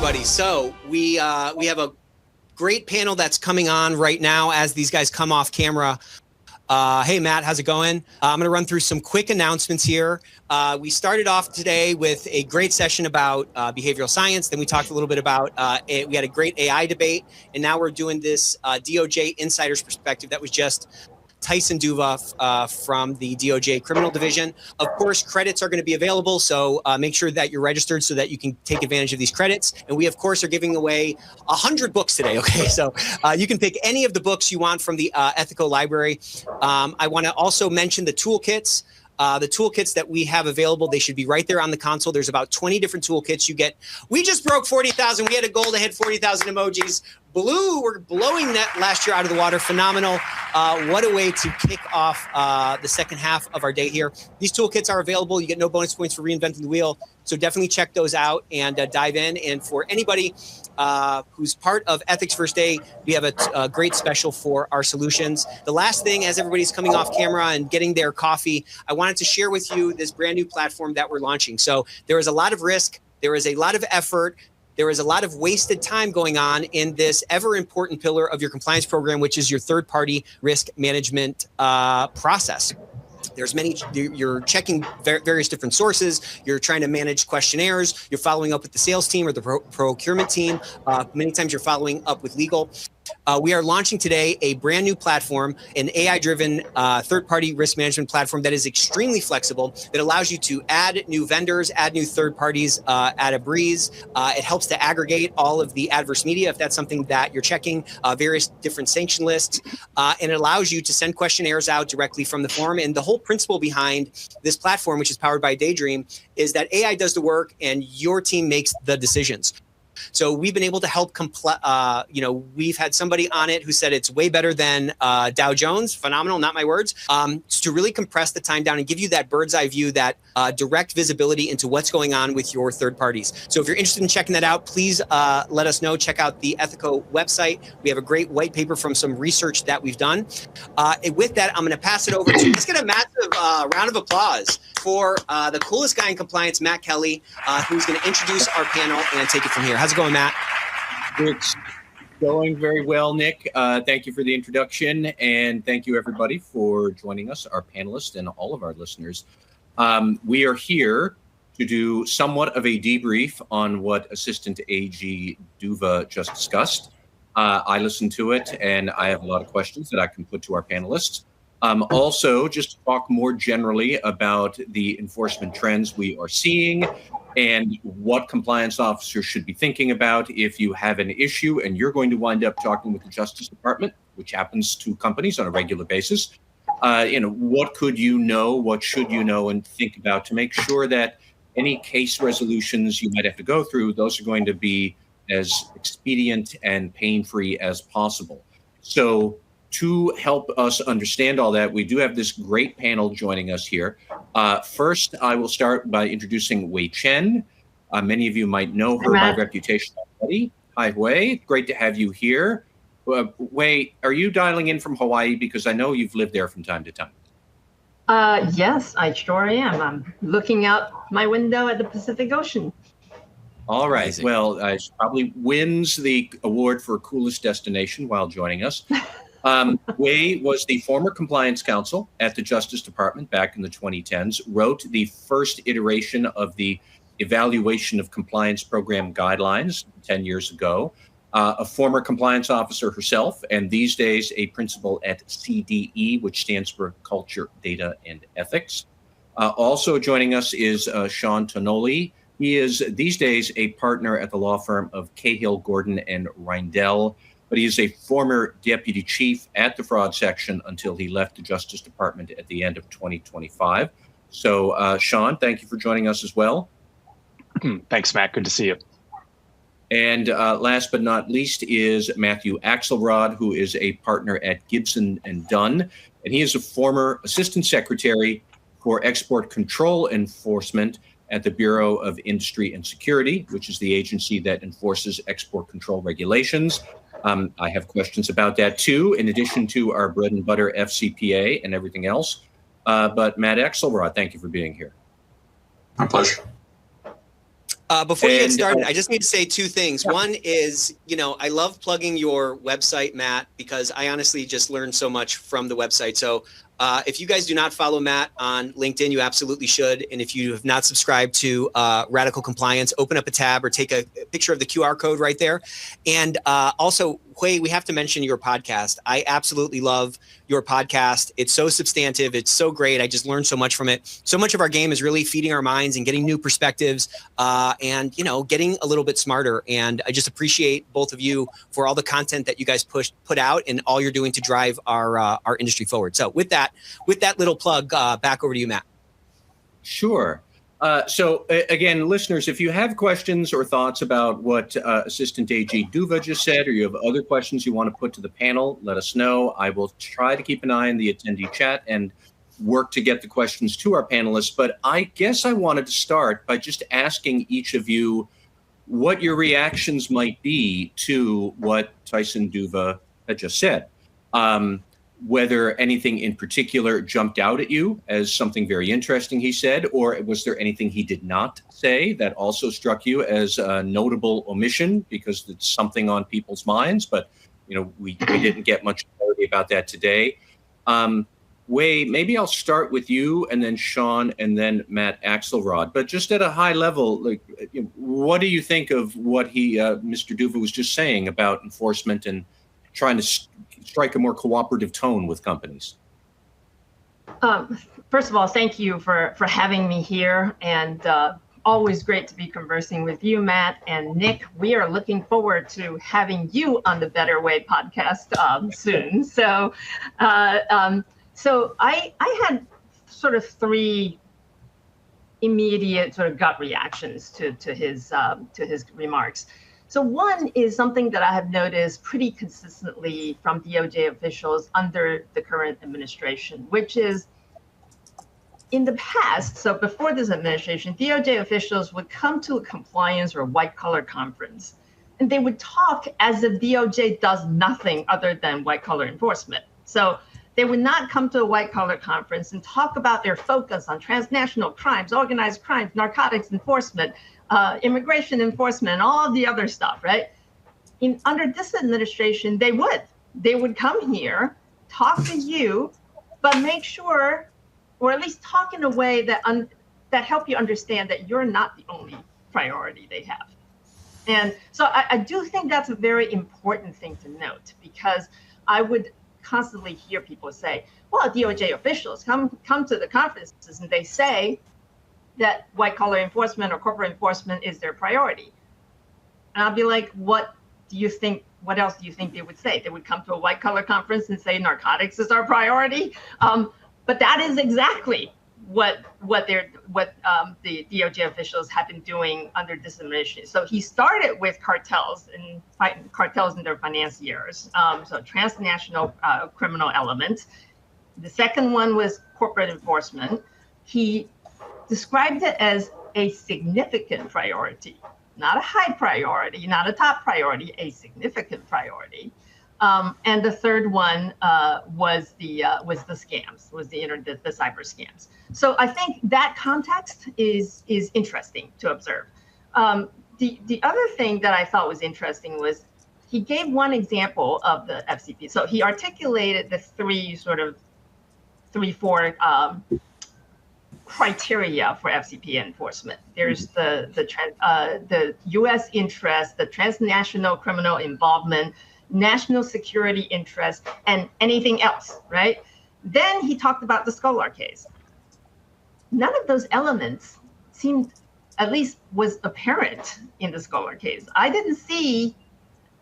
everybody. So we have a great panel that's coming on right now as these guys come off camera. Hey, Matt, how's it going? I'm going to run through some quick announcements here. We started off today with a great session about behavioral science. Then we talked a little bit about, we had a great AI debate. And now we're doing this DOJ insider's perspective that was just Tyson Duva from the DOJ Criminal Division. Of course, credits are going to be available, so make sure that you're registered so that you can take advantage of these credits. And we, of course, are giving away 100 books today, okay? So you can pick any of the books you want from the Ethico library. I want to also mention the toolkits. The toolkits that we have available, they should be right there on the console. There's about 20 different toolkits you get. We just broke 40,000. We had a goal to hit 40,000 emojis. Blue, we're blowing that last year out of the water. Phenomenal. What a way to kick off the second half of our day here. These toolkits are available. You get no bonus points for reinventing the wheel. So definitely check those out and dive in. And for anybody who's part of Ethicsverse Day, we have a great special for our solutions. The last thing, as everybody's coming off camera and getting their coffee, I wanted to share with you this brand new platform that we're launching. So there is a lot of risk. There is a lot of effort. There is a lot of wasted time going on in this ever important pillar of your compliance program, which is your third-party risk management process. There's many, you're checking various different sources. You're trying to manage questionnaires. You're following up with the sales team or the procurement team. Many times you're following up with legal. We are launching today a brand new platform, an AI-driven third-party risk management platform that is extremely flexible, that allows you to add new vendors, add new third parties at a breeze. It helps to aggregate all of the adverse media, if that's something that you're checking, various different sanction lists, and it allows you to send questionnaires out directly from the form. And the whole principle behind this platform, which is powered by Daydream, is that AI does the work and your team makes the decisions. So we've been able to help, we've had somebody on it who said it's way better than Dow Jones, phenomenal, not my words, to really compress the time down and give you that bird's eye view, that direct visibility into what's going on with your third parties. So if you're interested in checking that out, please let us know. Check out the Ethico website. We have a great white paper from some research that we've done. And with that, I'm going to pass it over to, let's get a massive round of applause for the coolest guy in compliance, Matt Kelly, who's going to introduce our panel and take it from here. How's it going, Matt? It's going very well, Nick. Thank you for the introduction, and thank you, everybody, for joining us, our panelists and all of our listeners. We are here to do somewhat of a debrief on what Assistant AG Duva just discussed. I listened to it, and I have a lot of questions that I can put to our panelists. Also, just to talk more generally about the enforcement trends we are seeing and what compliance officers should be thinking about if you have an issue and you're going to wind up talking with the Justice Department, which happens to companies on a regular basis. What could you know, what should you know and think about to make sure that any case resolutions you might have to go through, those are going to be as expedient and pain-free as possible. So to help us understand all that, we do have this great panel joining us here. First, I will start by introducing Wei Chen. Many of you might know her by reputation already. Hi, Wei. Great to have you here. Wei, are you dialing in from Hawaii? Because I know you've lived there from time to time. Yes, I sure am. I'm looking out my window at the Pacific Ocean. All right. Amazing. Well, she probably wins the award for coolest destination while joining us. Wei was the former compliance counsel at the Justice Department back in the 2010s, wrote the first iteration of the evaluation of compliance program guidelines 10 years ago, a former compliance officer herself, and these days a principal at CDE, which stands for Culture, Data, and Ethics. Also joining us is Sean Tonoli. He is these days a partner at the law firm of Cahill, Gordon, and Reindel, but he is a former deputy chief at the fraud section until he left the Justice Department at the end of 2025. So, Sean, thank you for joining us as well. Thanks, Matt. Good to see you. And last but not least is Matthew Axelrod, who is a partner at Gibson and Dunn, and he is a former assistant secretary for export control enforcement at the Bureau of Industry and Security, which is the agency that enforces export control regulations. I have questions about that too, in addition to our bread and butter FCPA and everything else. But Matt Axelrod, thank you for being here. My pleasure. Before you get And, started, I just need to say two things. Yeah. One is, I love plugging your website, Matt, because I honestly just learned so much from the website. So if you guys do not follow Matt on LinkedIn, you absolutely should. And if you have not subscribed to Radical Compliance, open up a tab or take a picture of the QR code right there. And also, Hui, we have to mention your podcast. I absolutely love your podcast. It's so substantive. It's so great. I just learned so much from it. So much of our game is really feeding our minds and getting new perspectives and, getting a little bit smarter. And I just appreciate both of you for all the content that you guys put out and all you're doing to drive our industry forward. So with that little plug, back over to you, Matt. Sure. So again, listeners, if you have questions or thoughts about what Assistant AG Duva just said, or you have other questions you want to put to the panel, let us know. I will try to keep an eye on the attendee chat and work to get the questions to our panelists. But I guess I wanted to start by just asking each of you what your reactions might be to what Tyson Duva had just said. Whether anything in particular jumped out at you as something very interesting he said, or was there anything he did not say that also struck you as a notable omission because it's something on people's minds, but we didn't get much clarity about that today. Wei, maybe I'll start with you and then Sean and then Matt Axelrod, but just at a high level, what do you think of what Mr. Duva was just saying about enforcement and trying to strike a more cooperative tone with companies? First of all, thank you for having me here, and always great to be conversing with you, Matt and Nick. We are looking forward to having you on the Better Way podcast soon. So, so I had sort of three immediate sort of gut reactions to his remarks. So one is something that I have noticed pretty consistently from DOJ officials under the current administration, which is in the past, so before this administration, DOJ officials would come to a compliance or white collar conference, and they would talk as if DOJ does nothing other than white collar enforcement. So they would not come to a white collar conference and talk about their focus on transnational crimes, organized crimes, narcotics enforcement, immigration enforcement, all of the other stuff, right? Under this administration, they would come here, talk to you, but make sure, or at least talk in a way that help you understand that you're not the only priority they have. And so I do think that's a very important thing to note, because I would constantly hear people say, well, DOJ officials come to the conferences and they say that white collar enforcement or corporate enforcement is their priority. And I'll be like, what else do you think they would say? They would come to a white collar conference and say narcotics is our priority. But that is exactly what the DOJ officials have been doing under this administration. So he started with cartels and fighting cartels and their financiers. So transnational criminal elements. The second one was corporate enforcement. He described it as a significant priority, not a high priority, not a top priority, a significant priority. And the third one was the scams, was the cyber scams. So I think that context is interesting to observe. The other thing that I thought was interesting was he gave one example of the FCP. So he articulated the four criteria for FCP enforcement. There's the U.S. interest, the transnational criminal involvement, national security interest, and anything else, right? Then he talked about the Scholar case. None of those elements seemed, at least was apparent in the Scholar case. I didn't see,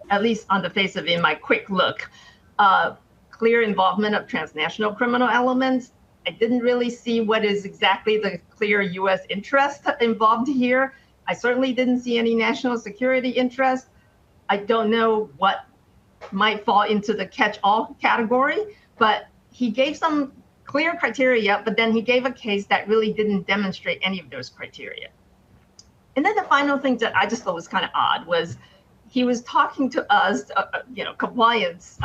at least on the face of it in my quick look, clear involvement of transnational criminal elements. I didn't really see what is exactly the clear U.S. interest involved here. I certainly didn't see any national security interest. I don't know what might fall into the catch-all category, but he gave some clear criteria, but then he gave a case that really didn't demonstrate any of those criteria. And then the final thing that I just thought was kind of odd was he was talking to us, compliance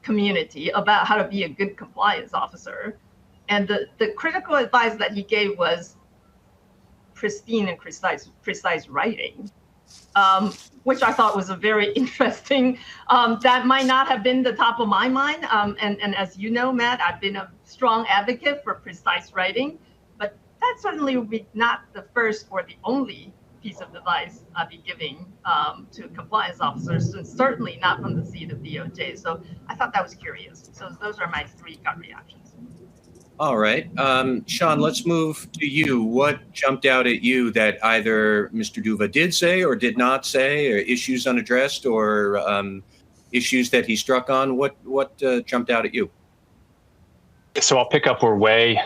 community about how to be a good compliance officer. And the critical advice that he gave was pristine and precise writing, which I thought was a very interesting, that might not have been the top of my mind. And as you know, Matt, I've been a strong advocate for precise writing, but that certainly would be not the first or the only piece of advice I'd be giving to compliance officers, and certainly not from the seat of DOJ. So I thought that was curious. So those are my 3 gut reactions. All right. Sean, let's move to you. What jumped out at you that either Mr. Duva did say or did not say, or issues unaddressed, or issues that he struck on? What jumped out at you? So I'll pick up where Wei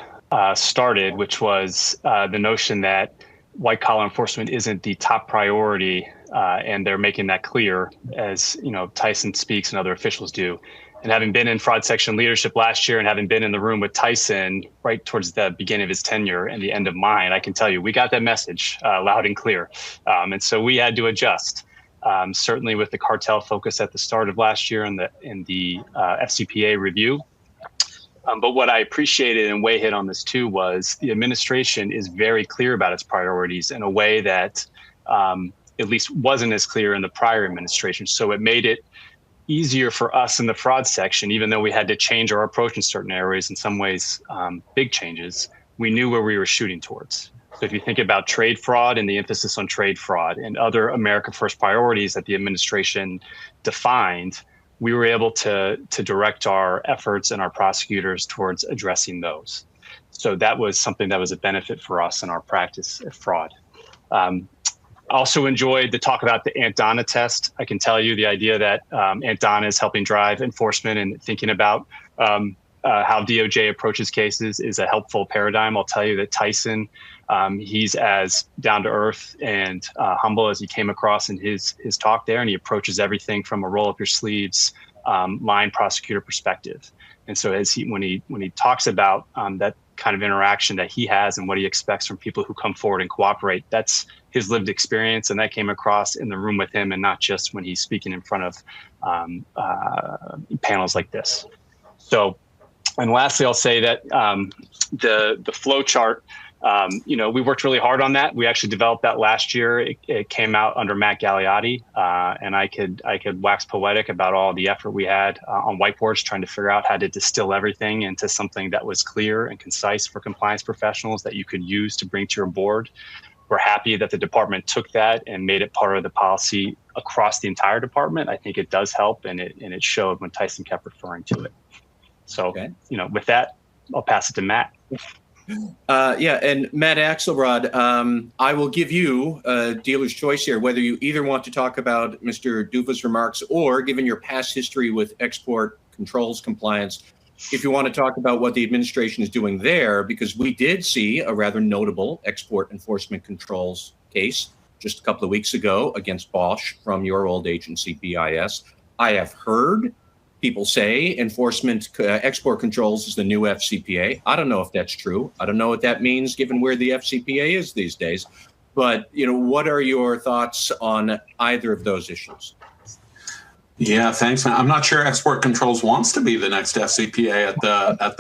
started, which was the notion that white collar enforcement isn't the top priority, and they're making that clear, as Tyson speaks and other officials do. And having been in fraud section leadership last year and having been in the room with Tyson right towards the beginning of his tenure and the end of mine, I can tell you we got that message loud and clear. And so we had to adjust, certainly with the cartel focus at the start of last year in the FCPA review. But what I appreciated, and Wei hit on this too, was the administration is very clear about its priorities in a way that at least wasn't as clear in the prior administration. So it made it easier for us in the fraud section, even though we had to change our approach in certain areas, in some ways, big changes, we knew where we were shooting towards. So if you think about trade fraud and the emphasis on trade fraud and other America First priorities that the administration defined, we were able to direct our efforts and our prosecutors towards addressing those. So that was something that was a benefit for us in our practice of fraud. Also enjoyed the talk about the Aunt Donna test. I can tell you the idea that Aunt Donna is helping drive enforcement and thinking about how DOJ approaches cases is a helpful paradigm. I'll tell you that Tyson, he's as down to earth and humble as he came across in his talk there, and he approaches everything from a roll up your sleeves line prosecutor perspective. And so when he talks about that kind of interaction that he has and what he expects from people who come forward and cooperate, that's his lived experience, and that came across in the room with him and not just when he's speaking in front of panels like this. So, and lastly, I'll say that the flow chart, we worked really hard on that. We actually developed that last year. It came out under Matt Gagliotti, and I could wax poetic about all the effort we had on whiteboards trying to figure out how to distill everything into something that was clear and concise for compliance professionals that you could use to bring to your board. We're happy that the department took that and made it part of the policy across the entire department. I think it does help, and it showed when Tyson kept referring to it. So, okay. With that, I'll pass it to Matt. And Matt Axelrod, I will give you a dealer's choice here, whether you either want to talk about Mr. Duva's remarks or, given your past history with export controls compliance, if you want to talk about what the administration is doing there, because we did see a rather notable export enforcement controls case just a couple of weeks ago against Bosch from your old agency, BIS. I have heard people say enforcement export controls is the new FCPA. I don't know if that's true. I don't know what that means given where the FCPA is these days. But, what are your thoughts on either of those issues? Yeah, thanks, man. I'm not sure export controls wants to be the next FCPA at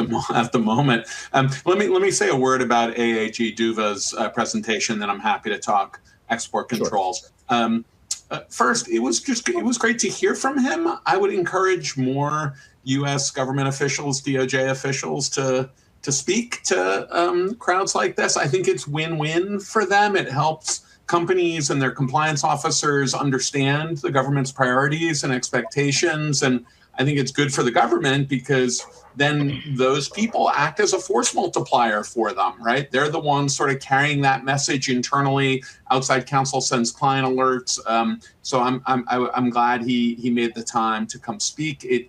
the moment. Let me say a word about AAG Duva's presentation, then I'm happy to talk export controls. Sure. First, it was great to hear from him. I would encourage more U.S. government officials, DOJ officials, to speak to crowds like this. I think it's win-win for them. It helps companies and their compliance officers understand the government's priorities and expectations. And I think it's good for the government because then those people act as a force multiplier for them, right? They're the ones sort of carrying that message internally. Outside counsel sends client alerts. So I'm glad he made the time to come speak. It,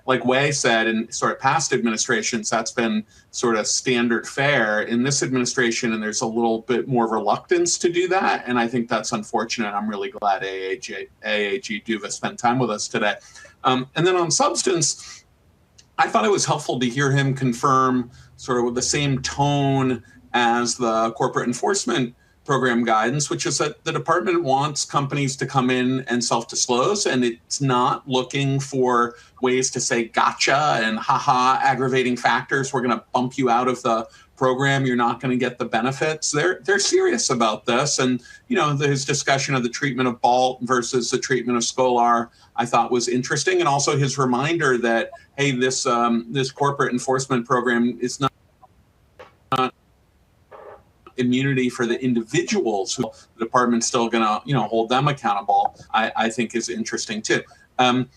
like Wei said, in sort of past administrations, that's been sort of standard fare. In this administration, and there's a little bit more reluctance to do that. And I think that's unfortunate. I'm really glad AAG Duva spent time with us today. And then on substance, I thought it was helpful to hear him confirm sort of with the same tone as the corporate enforcement program guidance, which is that the department wants companies to come in and self-disclose, and it's not looking for ways to say gotcha and haha aggravating factors. We're going to bump you out of the program. You're not going to get the benefits. They're serious about this. And, his discussion of the treatment of BALT versus the treatment of Scholar, I thought was interesting. And also his reminder that, hey, this corporate enforcement program is not immunity for the individuals who the department's still going to, hold them accountable, I think is interesting too.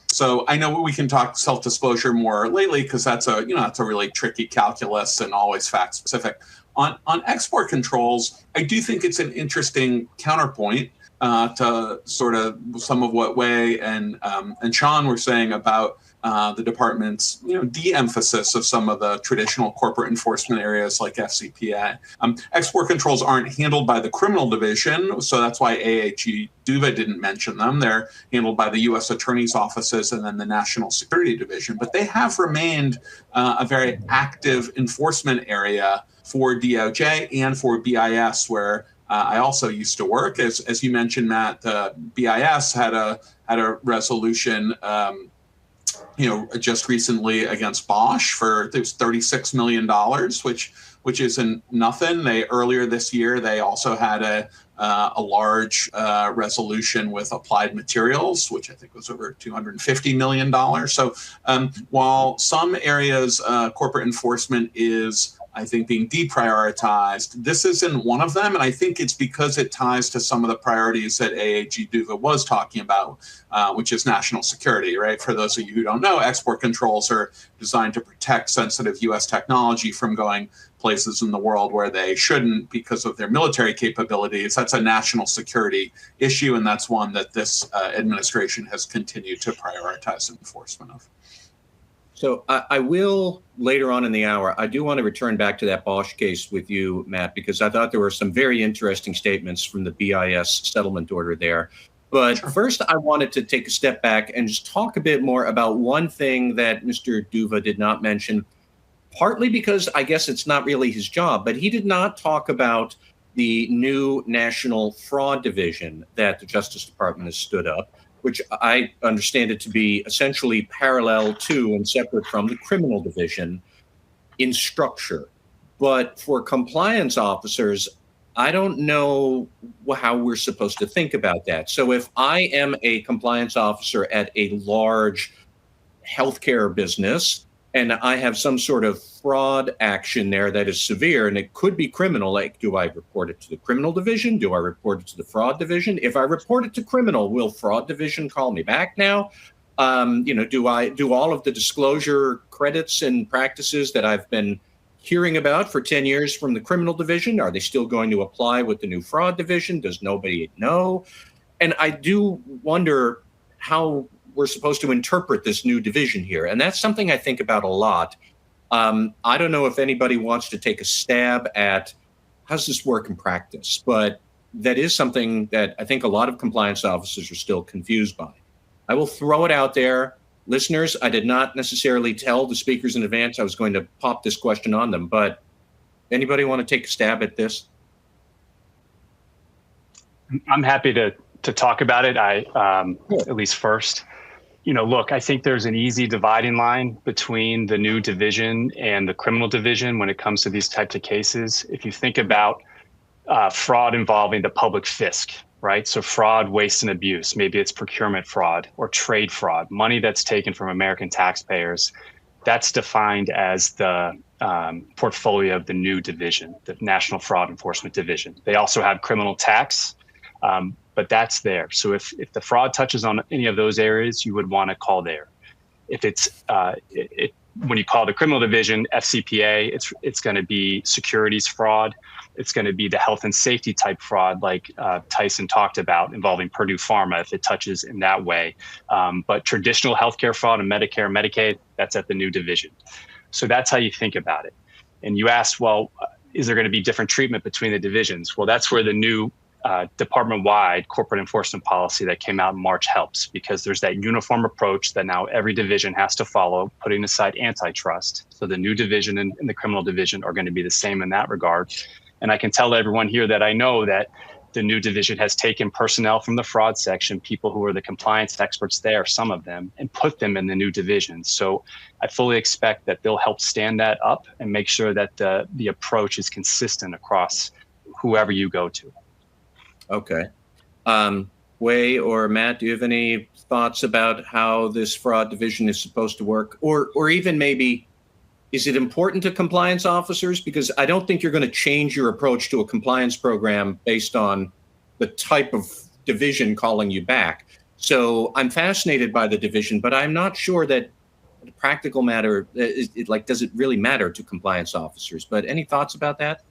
So I know we can talk self-disclosure more lately because that's a really tricky calculus and always fact specific. On export controls, I do think it's an interesting counterpoint to sort of some of what Wei and Sean were saying about the department's de-emphasis of some of the traditional corporate enforcement areas like FCPA. Export controls aren't handled by the criminal division, so that's why AAG DUVA didn't mention them. They're handled by the U.S. Attorney's offices and then the National Security Division. But they have remained a very active enforcement area for DOJ and for BIS, where I also used to work. As you mentioned, Matt, BIS had a resolution just recently against Bosch for it was $36 million, which isn't nothing. Earlier this year, they also had a large resolution with Applied Materials, which I think was over $250 million. So while some areas corporate enforcement is, I think, being deprioritized, this isn't one of them. And I think it's because it ties to some of the priorities that AAG DUVA was talking about, which is national security, right? For those of you who don't know, export controls are designed to protect sensitive U.S. technology from going places in the world where they shouldn't because of their military capabilities. That's a national security issue, and that's one that this administration has continued to prioritize enforcement of. So I will, later on in the hour, I do want to return back to that Bosch case with you, Matt, because I thought there were some very interesting statements from the BIS settlement order there. But first, I wanted to take a step back and just talk a bit more about one thing that Mr. DUVA did not mention, partly because I guess it's not really his job, but he did not talk about the new National Fraud Division that the Justice Department has stood up, which I understand it to be essentially parallel to and separate from the criminal division in structure. But for compliance officers, I don't know how we're supposed to think about that. So if I am a compliance officer at a large healthcare business and I have some sort of fraud action there that is severe, and it could be criminal, like, do I report it to the criminal division? Do I report it to the fraud division? If I report it to criminal, will fraud division call me back now? Do I do all of the disclosure credits and practices that I've been hearing about for 10 years from the criminal division? Are they still going to apply with the new fraud division? Does nobody know? And I do wonder how we're supposed to interpret this new division here. And that's something I think about a lot. I don't know if anybody wants to take a stab at how does this work in practice, but that is something that I think a lot of compliance officers are still confused by. I will throw it out there. Listeners, I did not necessarily tell the speakers in advance I was going to pop this question on them, but anybody want to take a stab at this? I'm happy to talk about it. At least first. Look, I think there's an easy dividing line between the new division and the criminal division when it comes to these types of cases. If you think about fraud involving the public fisc, right? So fraud, waste, and abuse, maybe it's procurement fraud or trade fraud, money that's taken from American taxpayers, that's defined as the portfolio of the new division, the National Fraud Enforcement Division. They also have criminal tax, but that's there. So if the fraud touches on any of those areas, you would want to call there. If it's when you call the criminal division FCPA, it's going to be securities fraud. It's going to be the health and safety type fraud, like Tyson talked about, involving Purdue Pharma, if it touches in that way. But traditional healthcare fraud and Medicare and Medicaid, that's at the new division. So that's how you think about it. And you asked, well, is there going to be different treatment between the divisions? Well, that's where the new department-wide corporate enforcement policy that came out in March helps, because there's that uniform approach that now every division has to follow, putting aside antitrust. So the new division and the criminal division are going to be the same in that regard. And I can tell everyone here that I know that the new division has taken personnel from the fraud section, people who are the compliance experts there, some of them, and put them in the new division. So I fully expect that they'll help stand that up and make sure that the approach is consistent across whoever you go to. Okay. Wei or Matt, do you have any thoughts about how this fraud division is supposed to work? Or even maybe, is it important to compliance officers? Because I don't think you're going to change your approach to a compliance program based on the type of division calling you back. So I'm fascinated by the division, but I'm not sure that the practical matter, does it really matter to compliance officers? But any thoughts about that?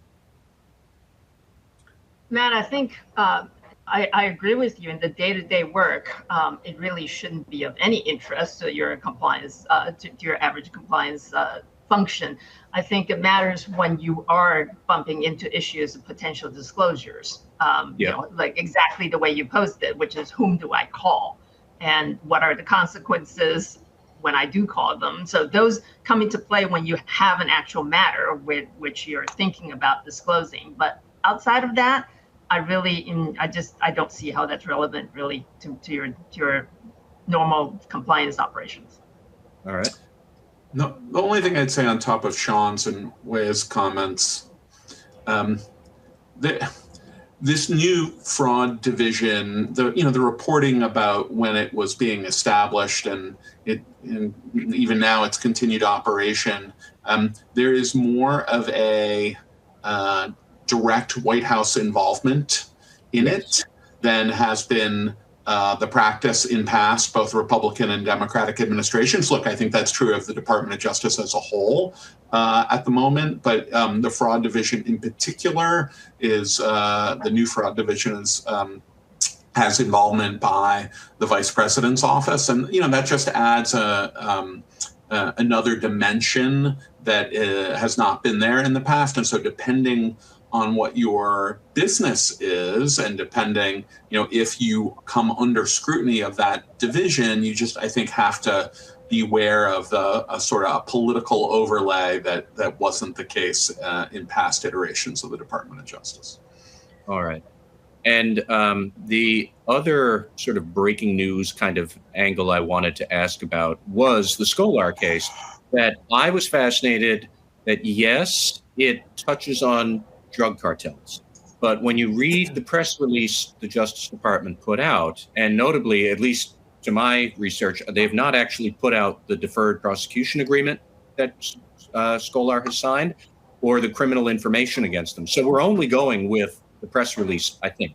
Matt, I think I agree with you in the day-to-day work. It really shouldn't be of any interest to your compliance, to your average compliance function. I think it matters when you are bumping into issues of potential disclosures. You know, like exactly the way you posted, which is whom do I call, and what are the consequences when I do call them. So those come into play when you have an actual matter with which you're thinking about disclosing. But outside of that, I don't see how that's relevant really to your normal compliance operations. All right. No, the only thing I'd say on top of Sean's and Wei's comments, this new fraud division, the reporting about when it was being established and even now its continued operation, there is more of a direct White House involvement in it than has been the practice in past, both Republican and Democratic administrations. Look, I think that's true of the Department of Justice as a whole at the moment, but the fraud division in particular is the new fraud division has involvement by the Vice President's office, and that just adds another dimension that has not been there in the past. And so, depending on what your business is, and depending, if you come under scrutiny of that division, you just, I think, have to be aware of a sort of a political overlay that wasn't the case in past iterations of the Department of Justice. All right. And the other sort of breaking news kind of angle I wanted to ask about was the Scholar case, that I was fascinated that, yes, it touches on drug cartels. But when you read the press release the Justice Department put out, and notably, at least to my research, they have not actually put out the deferred prosecution agreement that Scholar has signed or the criminal information against them. So we're only going with the press release, I think.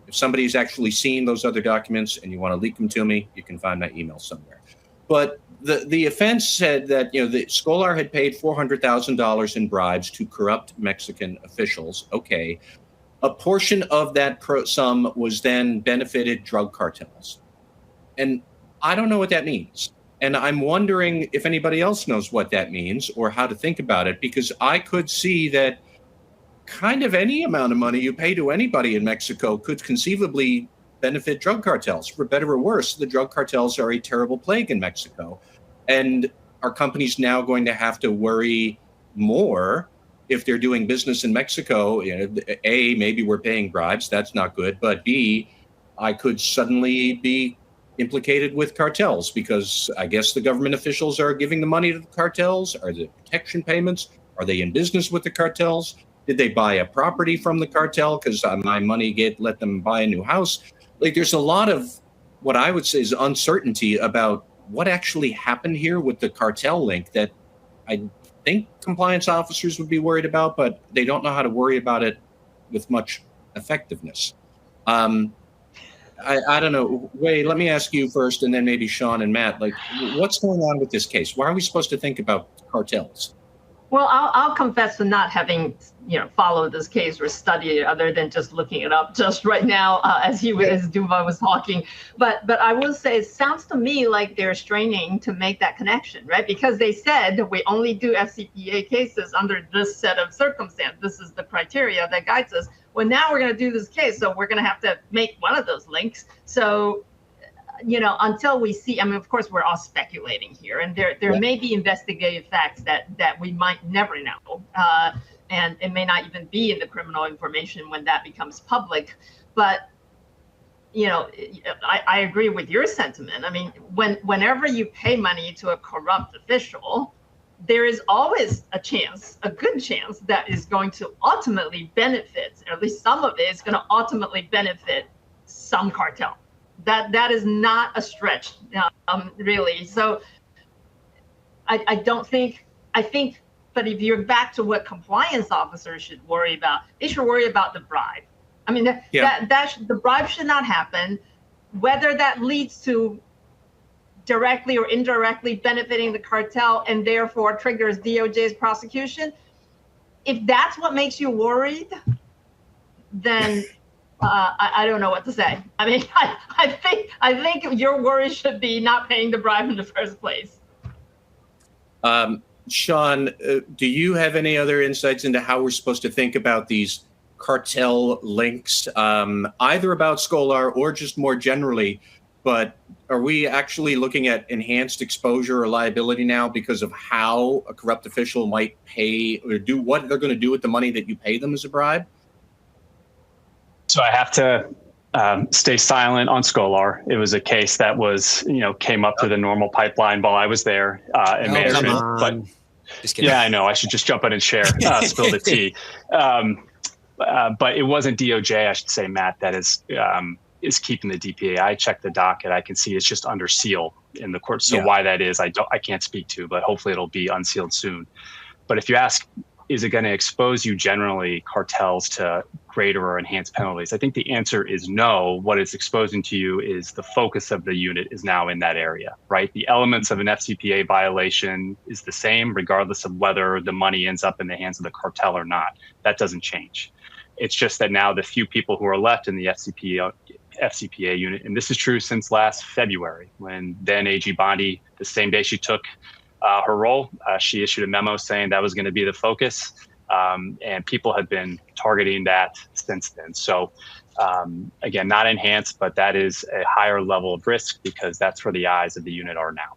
If somebody's actually seen those other documents and you want to leak them to me, you can find my email somewhere. But the offense said that the Scholar had paid $400,000 in bribes to corrupt Mexican officials. Okay, a portion of that sum was then benefited drug cartels, and I don't know what that means. And I'm wondering if anybody else knows what that means or how to think about it, because I could see that kind of any amount of money you pay to anybody in Mexico could conceivably benefit drug cartels. For better or worse, the drug cartels are a terrible plague in Mexico. And are companies now going to have to worry more if they're doing business in Mexico? A, maybe we're paying bribes. That's not good. But B, I could suddenly be implicated with cartels because I guess the government officials are giving the money to the cartels. Are there protection payments? Are they in business with the cartels? Did they buy a property from the cartel because my money let them buy a new house? Like, there's a lot of what I would say is uncertainty about what actually happened here with the cartel link that I think compliance officers would be worried about, but they don't know how to worry about it with much effectiveness. I don't know. Wei, let me ask you first, and then maybe Sean and Matt. Like, what's going on with this case? Why are we supposed to think about cartels? Well, I'll confess to not having, followed this case or studied it other than just looking it up just right now as Duva was talking. But I will say it sounds to me like they're straining to make that connection, right? Because they said we only do FCPA cases under this set of circumstances. This is the criteria that guides us. Well, now we're going to do this case, so we're going to have to make one of those links. So, until we see, of course, we're all speculating here, and there may be investigative facts that we might never know. and it may not even be in the criminal information when that becomes public. But I agree with your sentiment. I mean, whenever you pay money to a corrupt official, there is always a good chance that is going to ultimately benefit, or at least some of it is going to ultimately benefit some cartel. That is not a stretch, really. So I think, but if you're back to what compliance officers should worry about, they should worry about the bribe. I mean, the bribe should not happen, whether that leads to directly or indirectly benefiting the cartel and therefore triggers DOJ's prosecution. If that's what makes you worried, then I don't know what to say. I mean, I think your worry should be not paying the bribe in the first place. Sean, do you have any other insights into how we're supposed to think about these cartel links, either about Scholar or just more generally? But are we actually looking at enhanced exposure or liability now because of how a corrupt official might pay or do what they're going to do with the money that you pay them as a bribe? So I have to stay silent on Scholar. It was a case that was, came up through the normal pipeline while I was there in management. But just kidding. Yeah, I know. I should just jump in and share, spill the tea. But it wasn't DOJ, I should say, Matt, that is keeping the DPA. I checked the docket. I can see it's just under seal in the court. So why that is, I can't speak to, but hopefully it'll be unsealed soon. But if you ask, is it going to expose you generally, cartels, to greater or enhanced penalties? I think the answer is no. What it's exposing to you is the focus of the unit is now in that area, right? The elements of an FCPA violation is the same, regardless of whether the money ends up in the hands of the cartel or not. That doesn't change. It's just that now the few people who are left in the FCPA unit, and this is true since last February, when then AG Bondi, the same day she took her role, she issued a memo saying that was going to be the focus, and people have been targeting that since then. So again, not enhanced, but that is a higher level of risk because that's where the eyes of the unit are now.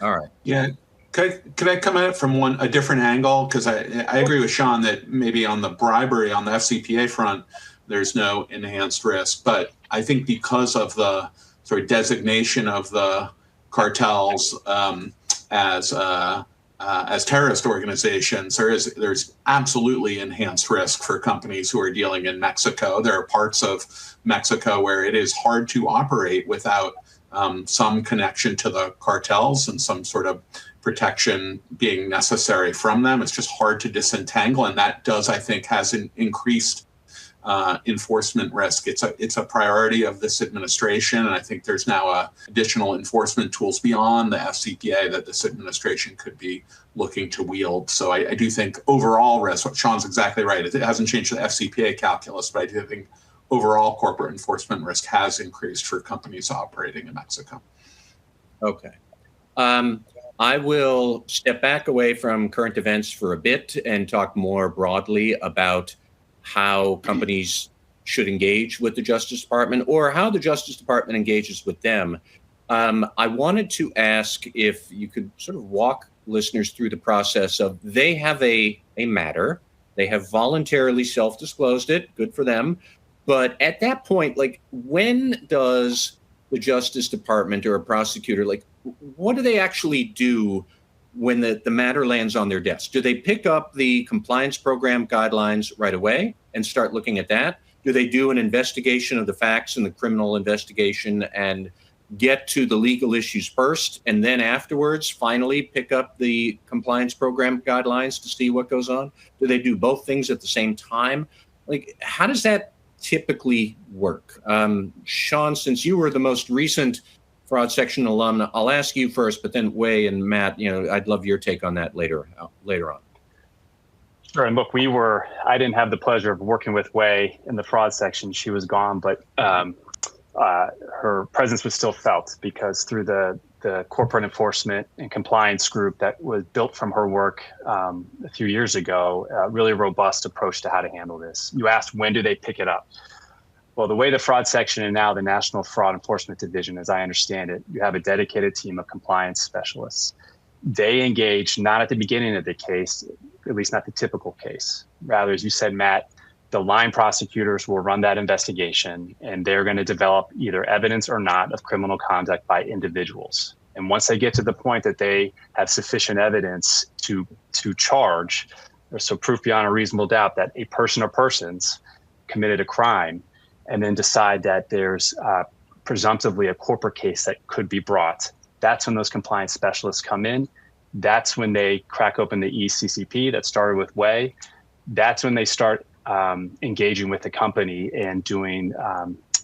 All right. Yeah. Could I come at it from a different angle? Because I agree with Sean that maybe on the bribery on the FCPA front, there's no enhanced risk. But I think because of the sort of designation of the cartels as terrorist organizations, there's absolutely enhanced risk for companies who are dealing in Mexico. There are parts of Mexico where it is hard to operate without some connection to the cartels and some sort of protection being necessary from them. It's just hard to disentangle, and that does, I think, has an increased enforcement risk. It's a priority of this administration, and I think there's now additional enforcement tools beyond the FCPA that this administration could be looking to wield. So I do think overall risk, Sean's exactly right. It hasn't changed the FCPA calculus, but I do think overall corporate enforcement risk has increased for companies operating in Mexico. Okay. I will step back away from current events for a bit and talk more broadly about how companies should engage with the Justice Department or how the Justice Department engages with them. I wanted to ask if you could sort of walk listeners through the process of they have a matter, they have voluntarily self-disclosed it, good for them. But at that point, like, when does the Justice Department or a prosecutor, like, what do they actually do when the matter lands on their desk? Do they pick up the compliance program guidelines right away and start looking at that? Do they do an investigation of the facts in the criminal investigation and get to the legal issues first, and then afterwards finally pick up the compliance program guidelines to see what goes on? Do they do both things at the same time? Like, how does that typically work? Sean, since you were the most recent fraud section alum, I'll ask you first, but then Wei and Matt, I'd love your take on that later on. Sure. And look, I didn't have the pleasure of working with Wei in the fraud section. She was gone, but her presence was still felt because through the corporate enforcement and compliance group that was built from her work a few years ago, a really robust approach to how to handle this. You asked, when do they pick it up? Well, the way the fraud section and now the National Fraud Enforcement Division, as I understand it, you have a dedicated team of compliance specialists. They engage not at the beginning of the case. at least not the typical case. Rather, as you said, Matt, the line prosecutors will run that investigation, and they're going to develop either evidence or not of criminal conduct by individuals. And once they get to the point that they have sufficient evidence to charge, or so proof beyond a reasonable doubt that a person or persons committed a crime, and then decide that there's presumptively a corporate case that could be brought, that's when those compliance specialists come in. That's when they crack open the eCCP that started with Way. That's when they start engaging with the company and doing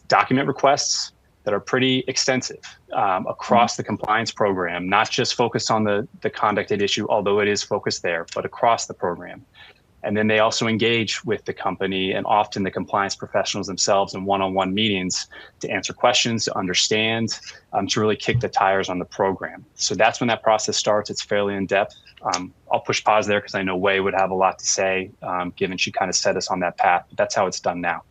document requests that are pretty extensive across the compliance program, not just focused on the conduct at issue, although it is focused there, but across the program. And then they also engage with the company and often the compliance professionals themselves in one-on-one meetings to answer questions, to understand, to really kick the tires on the program. So that's when that process starts. It's fairly in-depth. I'll push pause there because I know Wei would have a lot to say, given she kind of set us on that path. But that's how it's done now.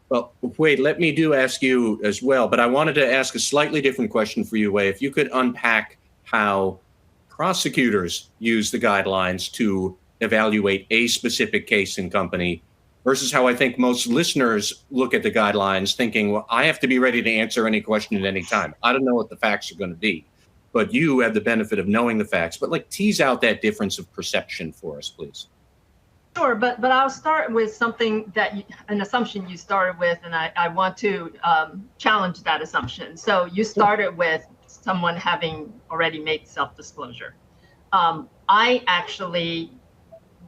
Well, Wade, let me ask you as well, but I wanted to ask a slightly different question for you, Wei. If you could unpack how prosecutors use the guidelines to evaluate a specific case and company versus how I think most listeners look at the guidelines thinking, well, I have to be ready to answer any question at any time. I don't know what the facts are going to be, but you have the benefit of knowing the facts. But like tease out that difference of perception for us, please. Sure, but I'll start with something an assumption you started with, and I want to challenge that assumption. So you started with someone having already made self-disclosure. I actually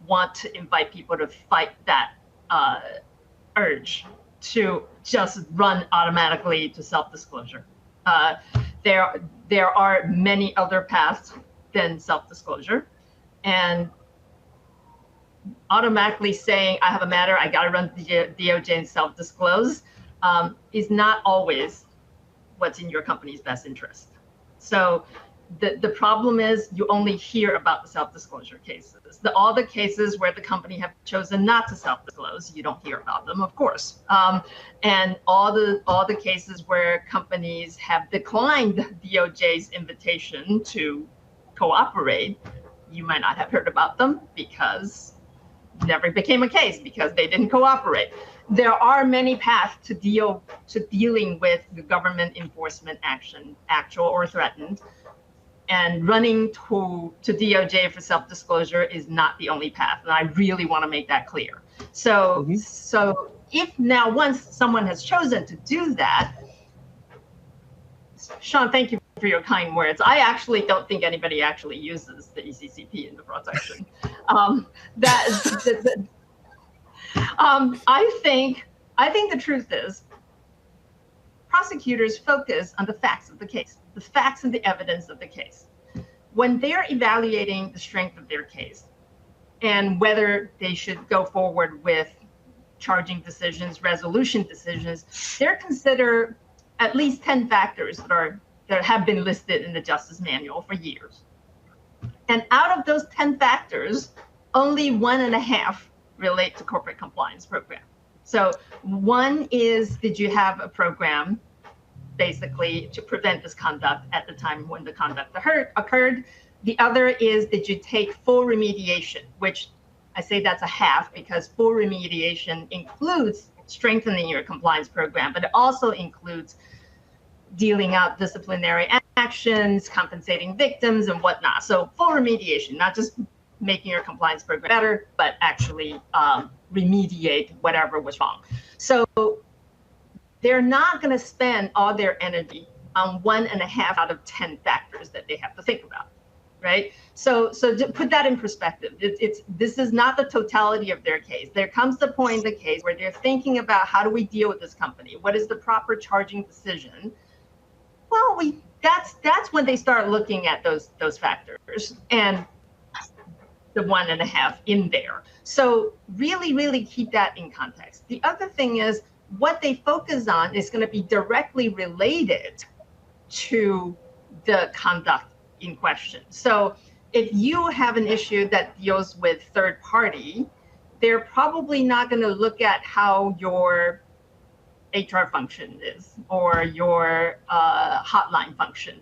want to invite people to fight that urge to just run automatically to self-disclosure. There are many other paths than self-disclosure, and automatically saying I have a matter, I got to run to the DOJ and self-disclose is not always what's in your company's best interest. So the problem is you only hear about the self-disclosure cases. All the cases where the company have chosen not to self-disclose, you don't hear about them, of course. And all the cases where companies have declined DOJ's invitation to cooperate, you might not have heard about them because never became a case because they didn't cooperate. There are many paths to dealing with the government enforcement action, actual or threatened. And running to DOJ for self-disclosure is not the only path. And I really want to make that clear. So, so if now once someone has chosen to do that, Sean, thank you for your kind words. I actually don't think anybody actually uses the eCCP in the fraud section. I think the truth is prosecutors focus on the facts of the case, the facts and the evidence of the case. When they're evaluating the strength of their case and whether they should go forward with charging decisions, resolution decisions, they're consider at least 10 factors that have been listed in the Justice Manual for years. And out of those 10 factors, only 1.5 relate to corporate compliance program. So one is, did you have a program basically to prevent this conduct at the time when the conduct occurred? The other is, did you take full remediation, which I say that's a half because full remediation includes strengthening your compliance program, but it also includes dealing out disciplinary actions, compensating victims and whatnot. So full remediation, not just making your compliance program better, but actually remediate whatever was wrong. So they're not going to spend all their energy on 1.5 out of 10 factors that they have to think about, right? So to put that in perspective, this is not the totality of their case. There comes the point in the case where they're thinking about how do we deal with this company? What is the proper charging decision? Well, that's when they start looking at those factors and the 1.5 in there. So really, really keep that in context. The other thing is what they focus on is going to be directly related to the conduct in question. So if you have an issue that deals with third party, they're probably not going to look at how your HR function is, or your hotline function.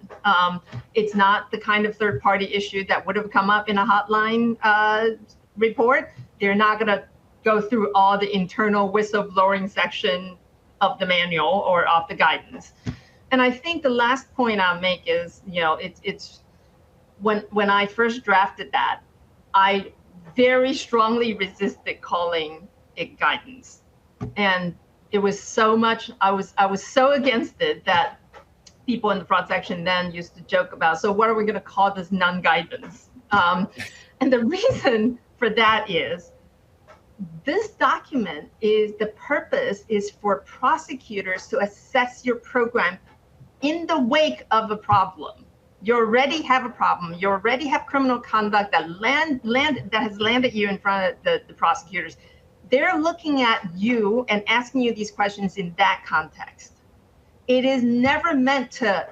It's not the kind of third-party issue that would have come up in a hotline report. They're not going to go through all the internal whistleblowing section of the manual or of the guidance. And I think the last point I'll make is, it's when I first drafted that, I very strongly resisted calling it guidance. And it was so much, I was so against it that people in the fraud section then used to joke about, so what are we going to call this non-guidance? And the reason for that is this document the purpose is for prosecutors to assess your program in the wake of a problem. You already have a problem. You already have criminal conduct that has landed you in front of the prosecutors. They're looking at you and asking you these questions in that context. It is never meant to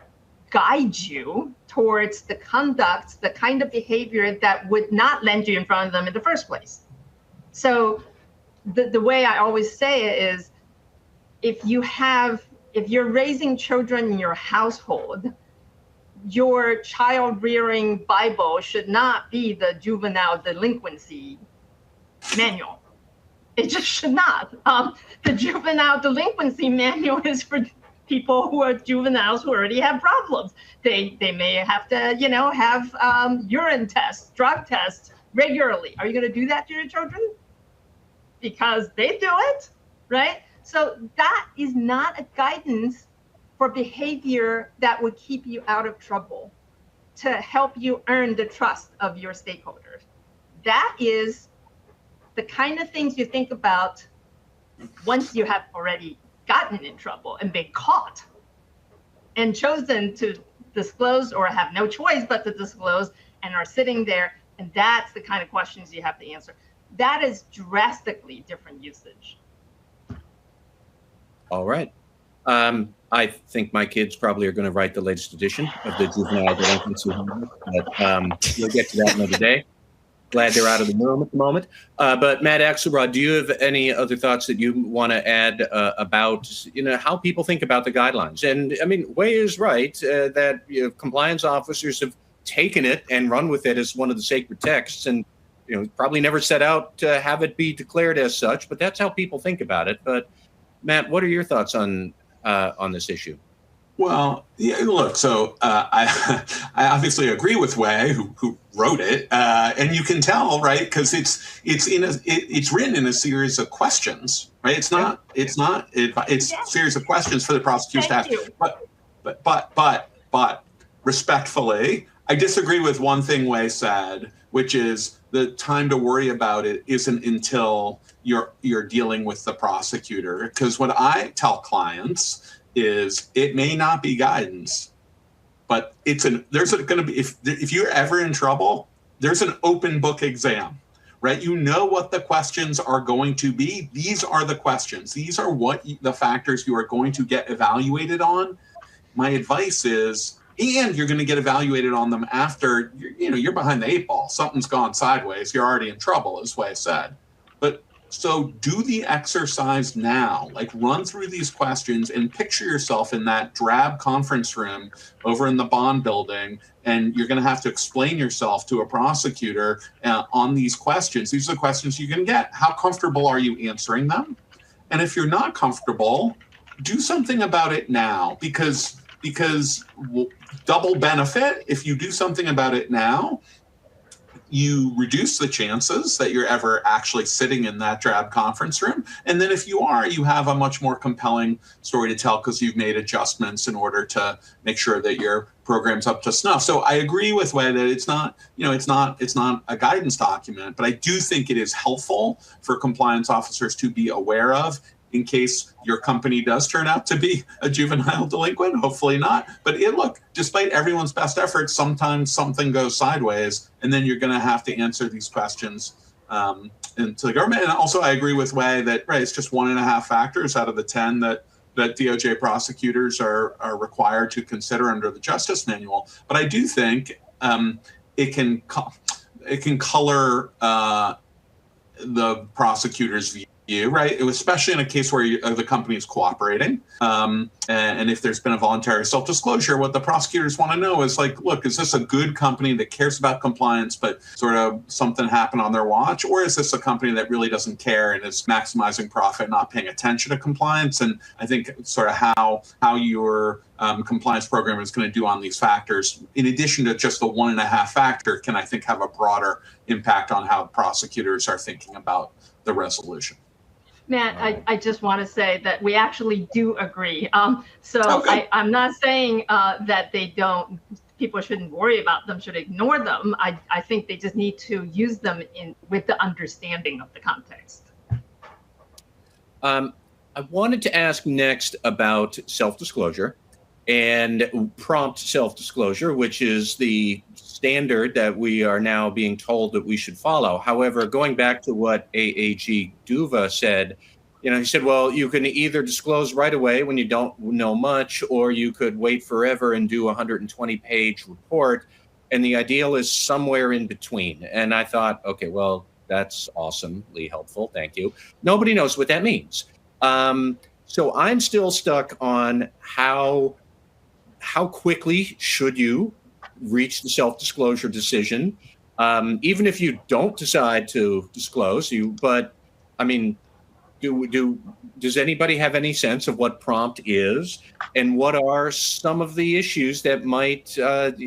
guide you towards the conduct, the kind of behavior that would not land you in front of them in the first place. So the way I always say it is, if you're raising children in your household, your child rearing Bible should not be the juvenile delinquency manual. It just should not. The juvenile delinquency manual is for people who are juveniles who already have problems. They may have to, have urine tests, drug tests regularly. Are you going to do that to your children? Because they do it, right? So that is not a guidance for behavior that would keep you out of trouble, to help you earn the trust of your stakeholders. That is the kind of things you think about once you have already gotten in trouble and been caught and chosen to disclose, or have no choice but to disclose, and are sitting there. And that's the kind of questions you have to answer. That is drastically different usage. All right. I think my kids probably are going to write the latest edition of the juvenile delinquency handbook, but we'll get to that another day. Glad they're out of the room at the moment. But Matt Axelrod, do you have any other thoughts that you want to add about how people think about the guidelines? And I mean, Wei is right that compliance officers have taken it and run with it as one of the sacred texts, and probably never set out to have it be declared as such. But that's how people think about it. But Matt, what are your thoughts on this issue? Well, yeah, look, so I obviously agree with Wei, who wrote it, and you can tell, right, because it's written in a series of questions, right? It's a series of questions for the prosecutors to ask. But respectfully, I disagree with one thing Wei said, which is the time to worry about it isn't until you're dealing with the prosecutor. Because what I tell clients is, it may not be guidance, but there's going to be, if you're ever in trouble, there's an open book exam, right? You know what the questions are going to be. These are the questions. These are the factors you are going to get evaluated on. My advice is, and you're going to get evaluated on them after you're behind the eight ball. Something's gone sideways. You're already in trouble, as Wei said. But so do the exercise now, like run through these questions and picture yourself in that drab conference room over in the Bond building, and you're going to have to explain yourself to a prosecutor on these questions. These are the questions you can get. How comfortable are you answering them? And if you're not comfortable, do something about it now, because double benefit. If you do something about it now, you reduce the chances that you're ever actually sitting in that drab conference room. And then if you are, you have a much more compelling story to tell, because you've made adjustments in order to make sure that your program's up to snuff. So I agree with Wei that it's not a guidance document, but I do think it is helpful for compliance officers to be aware of, in case your company does turn out to be a juvenile delinquent. Hopefully not. But look, despite everyone's best efforts, sometimes something goes sideways, and then you're going to have to answer these questions to the government. And also, I agree with Wei that, right, it's just 1.5 factors out of the 10 that DOJ prosecutors are required to consider under the Justice Manual. But I do think it can color the prosecutor's view you, right? Especially in a case where the company is cooperating. And if there's been a voluntary self-disclosure, what the prosecutors want to know is like, look, is this a good company that cares about compliance, but sort of something happened on their watch? Or is this a company that really doesn't care and is maximizing profit, not paying attention to compliance? And I think sort of how your compliance program is going to do on these factors, in addition to just the 1.5 factor, can I think have a broader impact on how prosecutors are thinking about the resolution. Matt, I just want to say that we actually do agree. Okay. I'm not saying that people shouldn't worry about them, should ignore them. I think they just need to use them with the understanding of the context. I wanted to ask next about self-disclosure and prompt self-disclosure, which is the standard that we are now being told that we should follow. However, going back to what AAG Duva said, he said, well, you can either disclose right away when you don't know much, or you could wait forever and do a 120-page report. And the ideal is somewhere in between. And I thought, okay, well, that's awesomely helpful. Thank you. Nobody knows what that means. So I'm still stuck on how quickly should you reach the self-disclosure decision, even if you don't decide to disclose. But I mean, does anybody have any sense of what prompt is, and what are some of the issues that might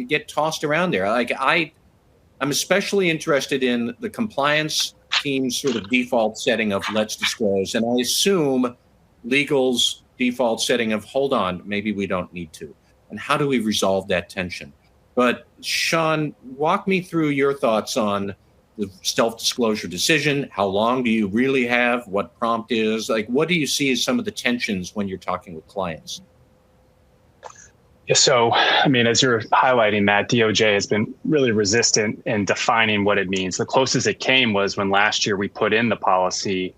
get tossed around there? Like I'm especially interested in the compliance team's sort of default setting of let's disclose, and I assume legal's default setting of hold on, maybe we don't need to. And how do we resolve that tension? But Sean, walk me through your thoughts on the self-disclosure decision. How long do you really have? What prompt is? Like, what do you see as some of the tensions when you're talking with clients? Yeah, so, I mean, as you're highlighting, Matt, DOJ has been really resistant in defining what it means. The closest it came was when last year we put in the policy,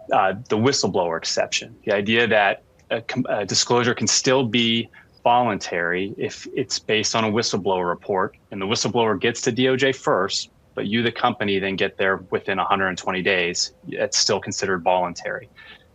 the whistleblower exception, the idea that a disclosure can still be voluntary if it's based on a whistleblower report, and the whistleblower gets to DOJ first, but you, the company, then get there within 120 days. It's still considered voluntary.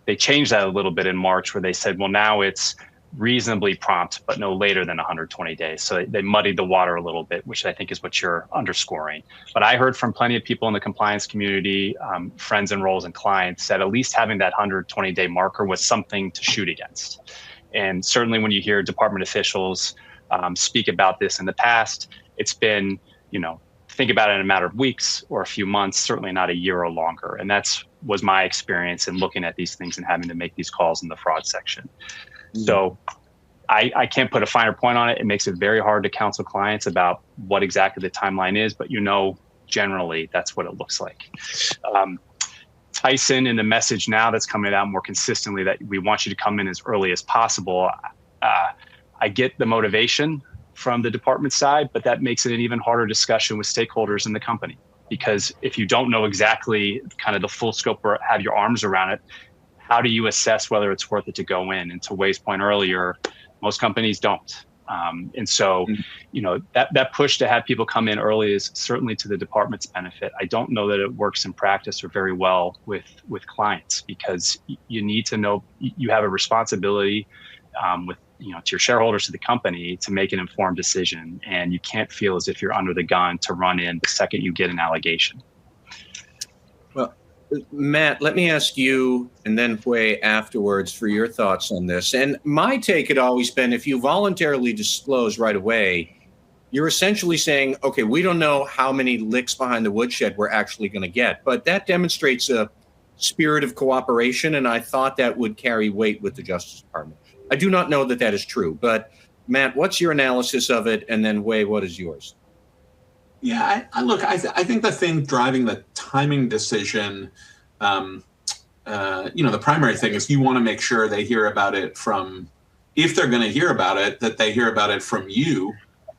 They changed that a little bit in March, where they said, well, now it's reasonably prompt, but no later than 120 days. So they muddied the water a little bit, which I think is what you're underscoring. But I heard from plenty of people in the compliance community, friends and roles and clients, that at least having that 120-day marker was something to shoot against. And certainly when you hear department officials speak about this in the past, it's been, think about it in a matter of weeks or a few months, certainly not a year or longer. And was my experience in looking at these things and having to make these calls in the fraud section. Mm-hmm. So I can't put a finer point on it. It makes it very hard to counsel clients about what exactly the timeline is, but generally that's what it looks like. Tyson, in the message now that's coming out more consistently, that we want you to come in as early as possible. I get the motivation from the department side, but that makes it an even harder discussion with stakeholders in the company. Because if you don't know exactly kind of the full scope or have your arms around it, how do you assess whether it's worth it to go in? And to Way's point earlier, most companies don't. And so, that push to have people come in early is certainly to the department's benefit. I don't know that it works in practice or very well with clients, because you need to know you have a responsibility to your shareholders, to the company, to make an informed decision. And you can't feel as if you're under the gun to run in the second you get an allegation. Well, Matt, let me ask you, and then Hui afterwards, for your thoughts on this. And my take had always been, if you voluntarily disclose right away, you're essentially saying, okay, we don't know how many licks behind the woodshed we're actually going to get, but that demonstrates a spirit of cooperation, and I thought that would carry weight with the Justice Department. I do not know that is true, but Matt, what's your analysis of it? And then Hui, what is yours? Yeah, I think the thing driving the timing decision, the primary thing is you want to make sure they hear about it if they're going to hear about it, that they hear about it from you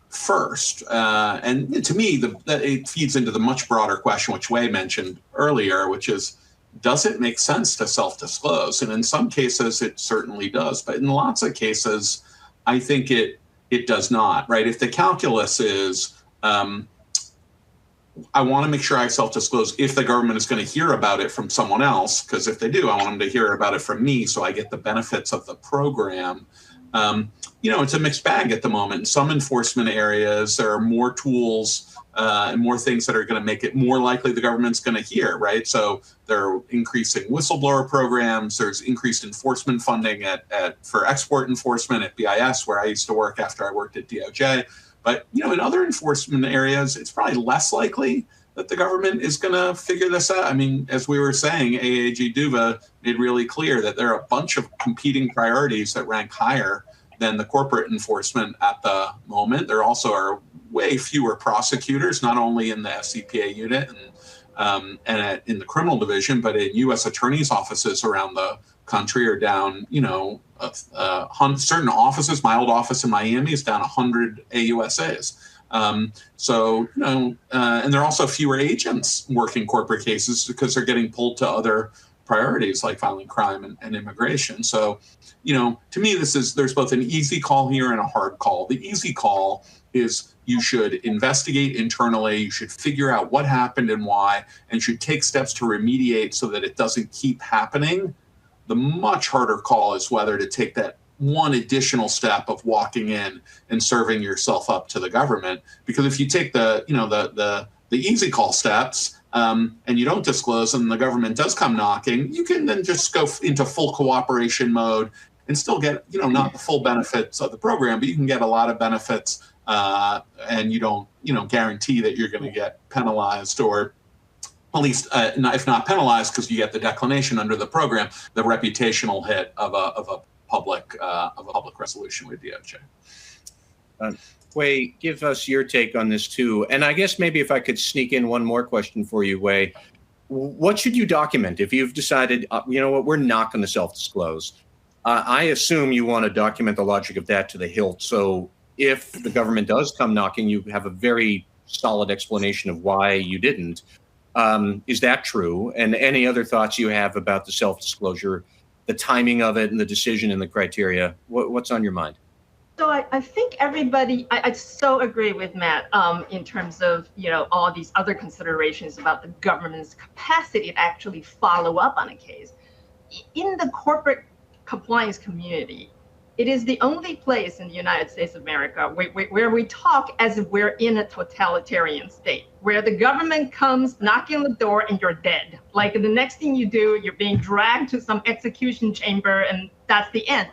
first. And to me, that it feeds into the much broader question, which Hui mentioned earlier, which is, does it make sense to self-disclose? And in some cases, it certainly does. But in lots of cases, I think it does not, right? If the calculus is, I want to make sure I self-disclose if the government is going to hear about it from someone else, because if they do, I want them to hear about it from me so I get the benefits of the program. It's a mixed bag at the moment. In some enforcement areas, there are more tools and more things that are going to make it more likely the government's going to hear, right? So they're increasing whistleblower programs. There's increased enforcement funding for export enforcement at BIS, where I used to work after I worked at DOJ. But, in other enforcement areas, it's probably less likely that the government is going to figure this out. I mean, as we were saying, AAG Duva made really clear that there are a bunch of competing priorities that rank higher than the corporate enforcement at the moment. There also are way fewer prosecutors, not only in the FCPA unit and in the criminal division, but in U.S. attorneys' offices around the country are down, certain offices. My old office in Miami is down 100 AUSAs. And there are also fewer agents working corporate cases because they're getting pulled to other priorities like violent crime and immigration. So, to me, there's both an easy call here and a hard call. The easy call is you should investigate internally, you should figure out what happened and why, and should take steps to remediate so that it doesn't keep happening. The much harder call is whether to take that one additional step of walking in and serving yourself up to the government. Because if you take the easy call steps and you don't disclose and the government does come knocking, you can then just go into full cooperation mode and still get, not the full benefits of the program, but you can get a lot of benefits and you don't, guarantee that you're going to get penalized, or at least if not penalized, because you get the declination under the program, the reputational hit of a public resolution with DOJ. Wei, give us your take on this too. And I guess maybe if I could sneak in one more question for you, Wei, what should you document if you've decided, we're not going to self-disclose? I assume you want to document the logic of that to the hilt. So if the government does come knocking, you have a very solid explanation of why you didn't. Is that true? And any other thoughts you have about the self-disclosure, the timing of it and the decision and the criteria? What's on your mind? So I think everybody, I so agree with Matt in terms of, all these other considerations about the government's capacity to actually follow up on a case. In the corporate compliance community, it is the only place in the United States of America where we talk as if we're in a totalitarian state, where the government comes knocking on the door and you're dead. Like the next thing you do, you're being dragged to some execution chamber and that's the end.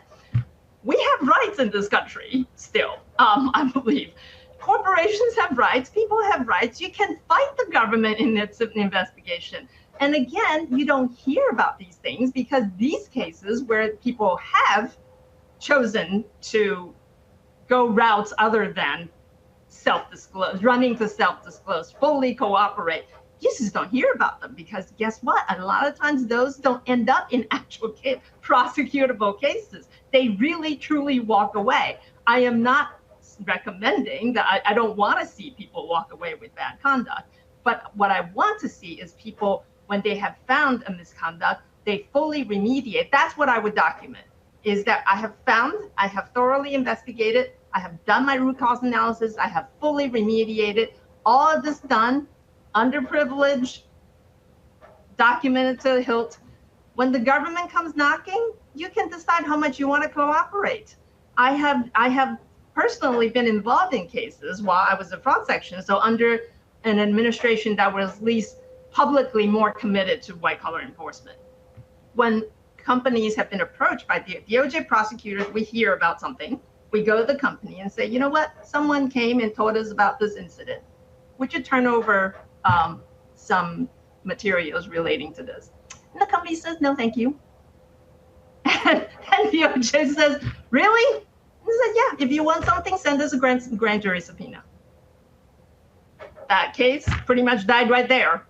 We have rights in this country still, I believe. Corporations have rights, people have rights. You can fight the government in its investigation. And again, you don't hear about these things because these cases where people have chosen to go routes other than self-disclose, running to self-disclose, fully cooperate, you just don't hear about them because guess what? A lot of times those don't end up in actual prosecutable cases. They really, truly walk away. I am not recommending that. I don't want to see people walk away with bad conduct. But what I want to see is people, when they have found a misconduct, they fully remediate. That's what I would document, is that I have thoroughly investigated, I have done my root cause analysis, I have fully remediated, all of this done, underprivileged, documented to the hilt. When the government comes knocking, you can decide how much you want to cooperate. I have personally been involved in cases while I was in fraud section, so under an administration that was at least publicly more committed to white collar enforcement. When companies have been approached by the DOJ prosecutors, we hear about something, we go to the company and say, you know what, someone came and told us about this incident. Would you turn over some materials relating to this? And the company says, no, thank you. And DOJ says, really? He said, yeah, if you want something, send us a grand jury subpoena. That case pretty much died right there.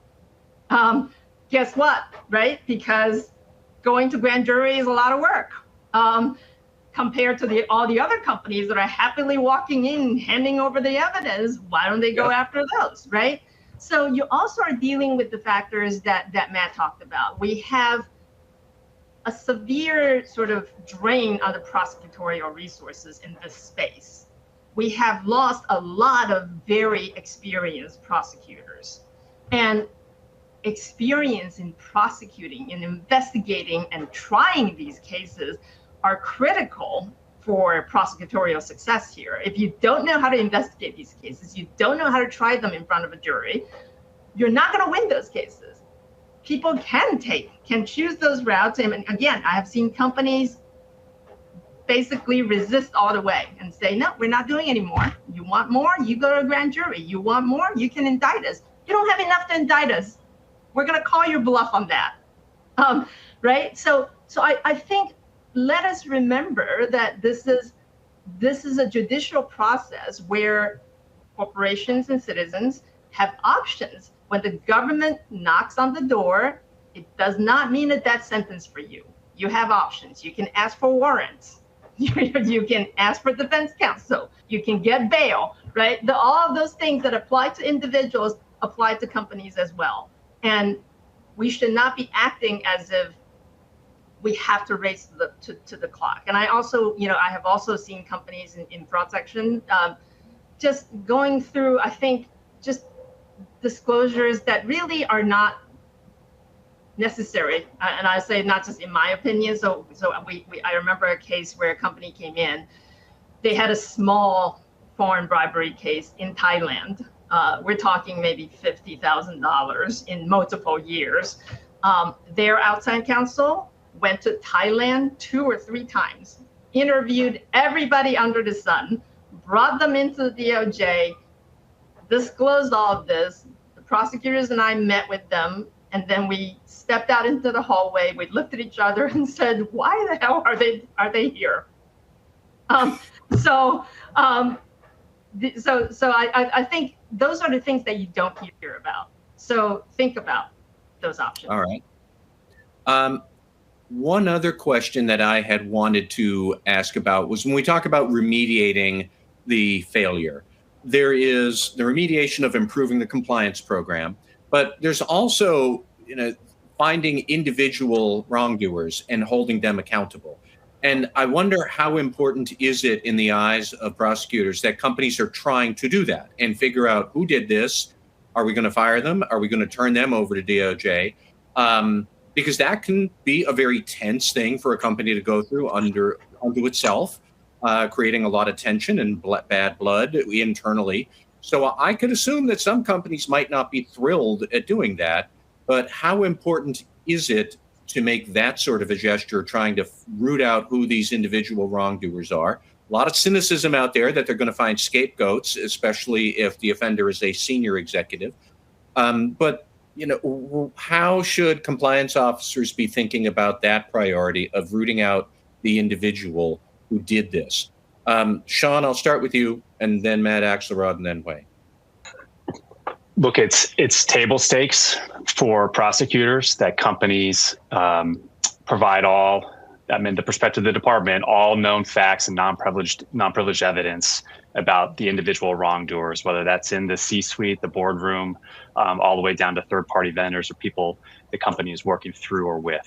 Guess what, right? Because going to grand jury is a lot of work compared to all the other companies that are happily walking in, handing over the evidence. Why don't they go after those, right? So you also are dealing with the factors that Matt talked about. We have a severe sort of drain on the prosecutorial resources in this space. We have lost a lot of very experienced prosecutors. And experience in prosecuting and investigating and trying these cases are critical for prosecutorial success here. If you don't know how to investigate these cases, you don't know how to try them in front of a jury, you're not going to win those cases. People can choose those routes. And again, I have seen companies basically resist all the way and say, no, we're not doing any more. You want more? You go to a grand jury. You want more? You can indict us. You don't have enough to indict us. We're going to call your bluff on that. Right? So I think let us remember that this is a judicial process where corporations and citizens have options. When the government knocks on the door, it does not mean a death sentence for you. You have options. You can ask for warrants. You can ask for defense counsel. You can get bail, right? All of those things that apply to individuals apply to companies as well. And we should not be acting as if we have to race to the clock. And I also, I have also seen companies in fraud section just going through, I think, just disclosures that really are not necessary. And I say not just in my opinion. So I remember a case where a company came in. They had a small foreign bribery case in Thailand. We're talking maybe $50,000 in multiple years. Their outside counsel went to Thailand 2 or 3 times, interviewed everybody under the sun, brought them into the DOJ, disclosed all of this. The prosecutors and I met with them, and then we stepped out into the hallway. We looked at each other and said, "Why the hell are they here?" So I think those are the things that you don't hear about. So think about those options. All right. One other question that I had wanted to ask about was when we talk about remediating the failure, there is the remediation of improving the compliance program, but there's also, finding individual wrongdoers and holding them accountable. And I wonder how important is it in the eyes of prosecutors that companies are trying to do that and figure out who did this? Are we going to fire them? Are we going to turn them over to DOJ? Because that can be a very tense thing for a company to go through unto itself, creating a lot of tension and bad blood internally. So I could assume that some companies might not be thrilled at doing that, but how important is it to make that sort of a gesture, trying to root out who these individual wrongdoers are? A lot of cynicism out there that they're going to find scapegoats, especially if the offender is a senior executive. But how should compliance officers be thinking about that priority of rooting out the individual who did this? Sean, I'll start with you, and then Matt Axelrod, and then Wei. Look, it's table stakes for prosecutors that companies provide the perspective of the department, all known facts and non-privileged evidence about the individual wrongdoers, whether that's in the C-suite, the boardroom, all the way down to third-party vendors or people the company is working through or with.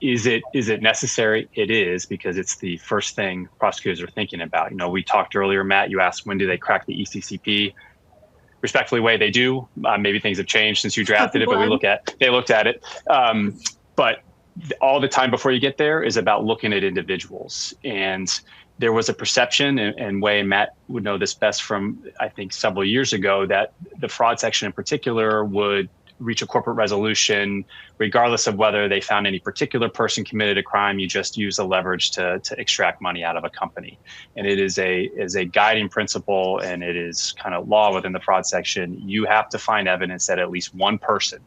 Is it necessary? It is, because it's the first thing prosecutors are thinking about. We talked earlier, Matt, you asked when do they crack the ECCP? Respectfully, Wei, they do. Maybe things have changed since you drafted it, but they looked at it. But all the time before you get there is about looking at individuals. And there was a perception, and Wei and Matt would know this best from, I think, several years ago, that the fraud section in particular would reach a corporate resolution regardless of whether they found any particular person committed a crime. You just use the leverage to extract money out of a company. And it is a guiding principle, and it is kind of law within the fraud section. You have to find evidence that at least one person,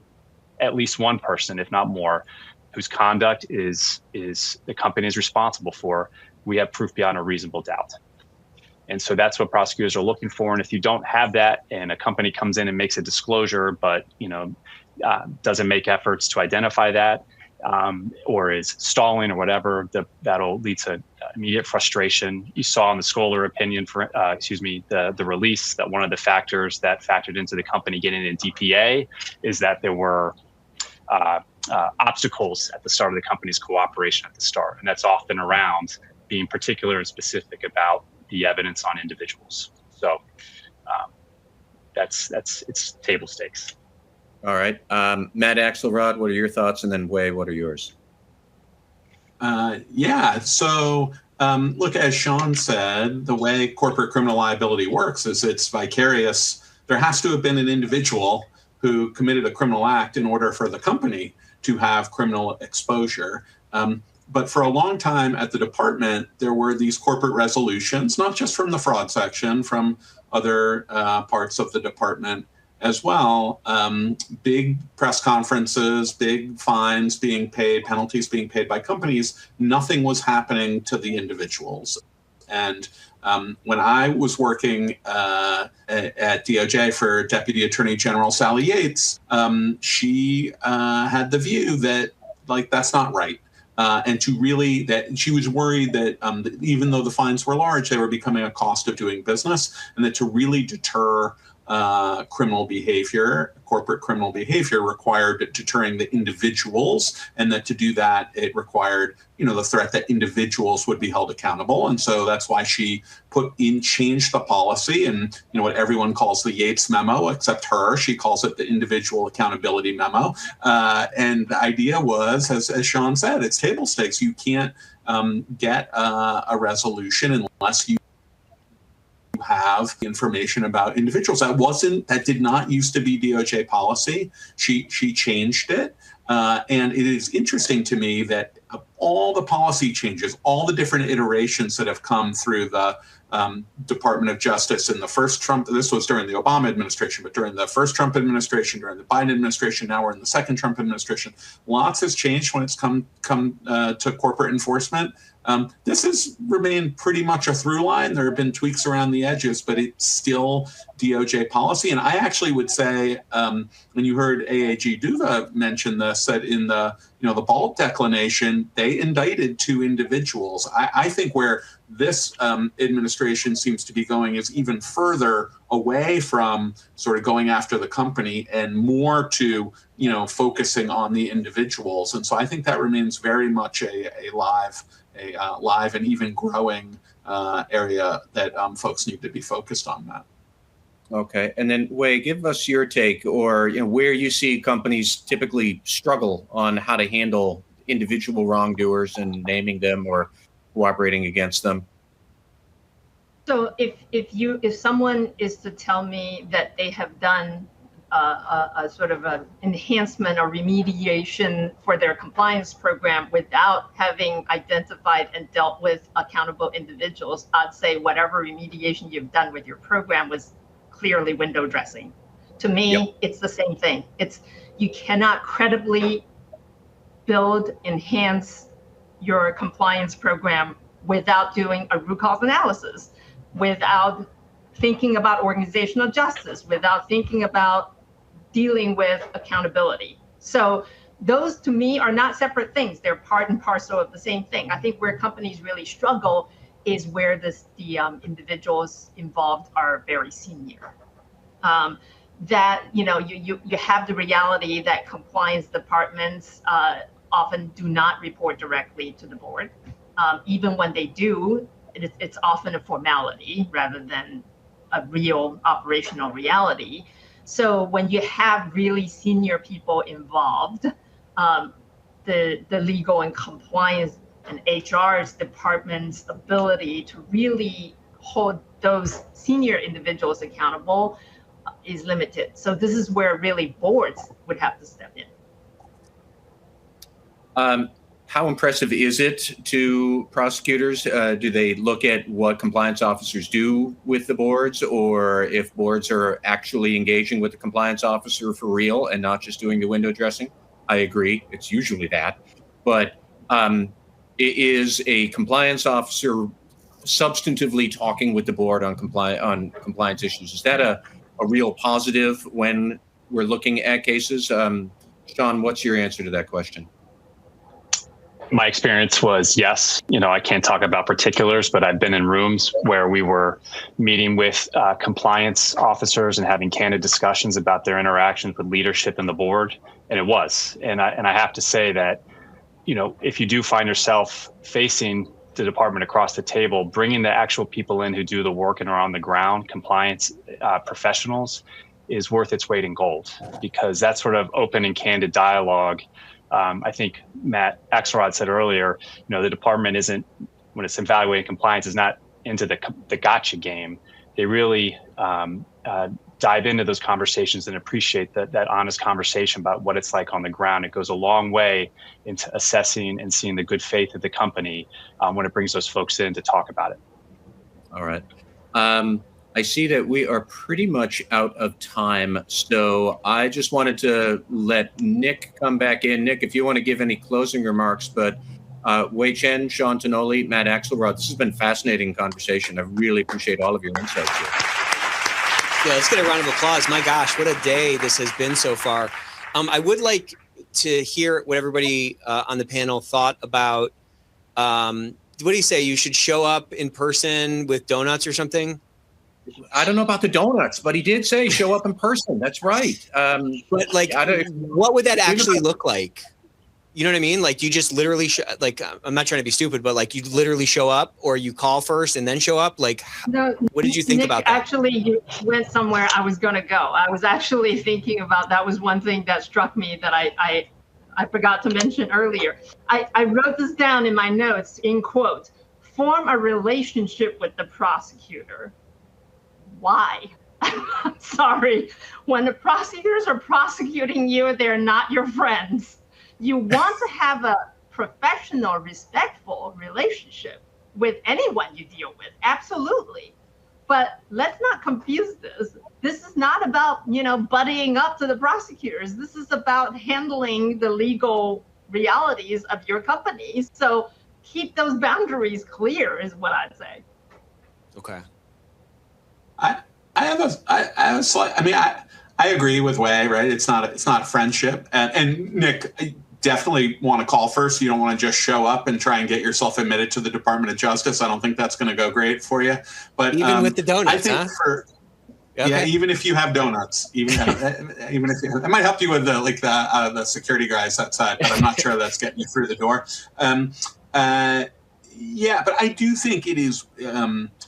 if not more, whose conduct is the company is responsible for, we have proof beyond a reasonable doubt. And so that's what prosecutors are looking for. And if you don't have that, and a company comes in and makes a disclosure, but doesn't make efforts to identify that, or is stalling or whatever, that'll lead to immediate frustration. You saw in the Scholar opinion the release, that one of the factors that factored into the company getting a DPA is that there were obstacles at the start of the company's cooperation at the start. And that's often around being particular and specific about the evidence on individuals. So it's table stakes. All right. Matt Axelrod, what are your thoughts? And then Wei, what are yours? So look, as Sean said, the way corporate criminal liability works is it's vicarious. There has to have been an individual who committed a criminal act in order for the company to have criminal exposure. But for a long time at the department, there were these corporate resolutions, not just from the fraud section, from other parts of the department as well. Big press conferences, big fines being paid, penalties being paid by companies. Nothing was happening to the individuals. And when I was working at DOJ for Deputy Attorney General Sally Yates, she had the view that, like, that's not right. And that she was worried that even though the fines were large, they were becoming a cost of doing business, and that to really deter criminal behavior, corporate criminal behavior, required deterring the individuals, and that to do that, it required, the threat that individuals would be held accountable. And so that's why she changed the policy, and what everyone calls the Yates memo, except her, she calls it the individual accountability memo. And the idea was, as Sean said, it's table stakes. You can't get a resolution unless you have information about individuals. That did not used to be DOJ policy. She changed it. And it is interesting to me that of all the policy changes, all the different iterations that have come through the Department of Justice in the first Trump, this was during the Obama administration, but during the first Trump administration, during the Biden administration, now we're in the second Trump administration, lots has changed when it's come to corporate enforcement. This has remained pretty much a through line. There have been tweaks around the edges, but it's still DOJ policy. And I actually would say, when you heard AAG Duva mention this, that in the Balt declination, they indicted 2 individuals. I think where this administration seems to be going is even further away from sort of going after the company and more to, focusing on the individuals. And so I think that remains very much a live and even growing area that folks need to be focused on, Matt. Okay. And then Wei, give us your take, or where you see companies typically struggle on how to handle individual wrongdoers and naming them or cooperating against them. So if someone is to tell me that they have done a sort of an enhancement or remediation for their compliance program without having identified and dealt with accountable individuals, I'd say whatever remediation you've done with your program was clearly window dressing. To me, It's the same thing. You cannot credibly build, enhance your compliance program without doing a root cause analysis, without thinking about organizational justice, without thinking about dealing with accountability. So those to me are not separate things. They're part and parcel of the same thing. I think where companies really struggle is where the individuals involved are very senior. That you have the reality that compliance departments often do not report directly to the board. Even when they do, it's often a formality rather than a real operational reality. So when you have really senior people involved, the legal and compliance and HR's department's ability to really hold those senior individuals accountable is limited. So this is where really boards would have to step in. How impressive is it to prosecutors? Do they look at what compliance officers do with the boards, or if boards are actually engaging with the compliance officer for real and not just doing the window dressing? I agree. It's usually that. But is a compliance officer substantively talking with the board on compliance issues? Is that a real positive when we're looking at cases? Sean, what's your answer to that question? My experience was yes. I can't talk about particulars, but I've been in rooms where we were meeting with compliance officers and having candid discussions about their interactions with leadership and the board. And it was. And I have to say that, if you do find yourself facing the department across the table, bringing the actual people in who do the work and are on the ground, compliance professionals, is worth its weight in gold, because that sort of open and candid dialogue. I think Matt Axelrod said earlier, the department isn't, when it's evaluating compliance, is not into the gotcha game. They really dive into those conversations and appreciate that honest conversation about what it's like on the ground. It goes a long way into assessing and seeing the good faith of the company when it brings those folks in to talk about it. All right. I see that we are pretty much out of time. So I just wanted to let Nick come back in. Nick, if you want to give any closing remarks, but Wei Chen, Sean Tonoli, Matt Axelrod, this has been a fascinating conversation. I really appreciate all of your insights here. Yeah, let's get a round of applause. My gosh, what a day this has been so far. I would like to hear what everybody on the panel thought about, what do you say? You should show up in person with donuts or something? I don't know about the donuts, but he did say show up in person. That's right. But like, what would that actually look like? You know what I mean? Like, you just literally, I'm not trying to be stupid, but like, you literally show up, or you call first and then show up? Like, no, what did you think Nick, about that? Actually, you went somewhere I was going to go. I was actually thinking about, that was one thing that struck me that I forgot to mention earlier. I wrote this down in my notes in quotes: form a relationship with the prosecutor. Why? I'm sorry. When the prosecutors are prosecuting you, they're not your friends. You want to have a professional, respectful relationship with anyone you deal with. Absolutely. But let's not confuse this. This is not about, buddying up to the prosecutors. This is about handling the legal realities of your company. So keep those boundaries clear is what I'd say. Okay. I agree with Wei, right? It's not friendship. And Nick, definitely want to call first. You don't want to just show up and try and get yourself admitted to the Department of Justice. I don't think that's going to go great for you. But even with the donuts, I think yeah, even if you have donuts, even if it might help you with the security guys outside, but I'm not sure that's getting you through the door. Yeah, but I do think it is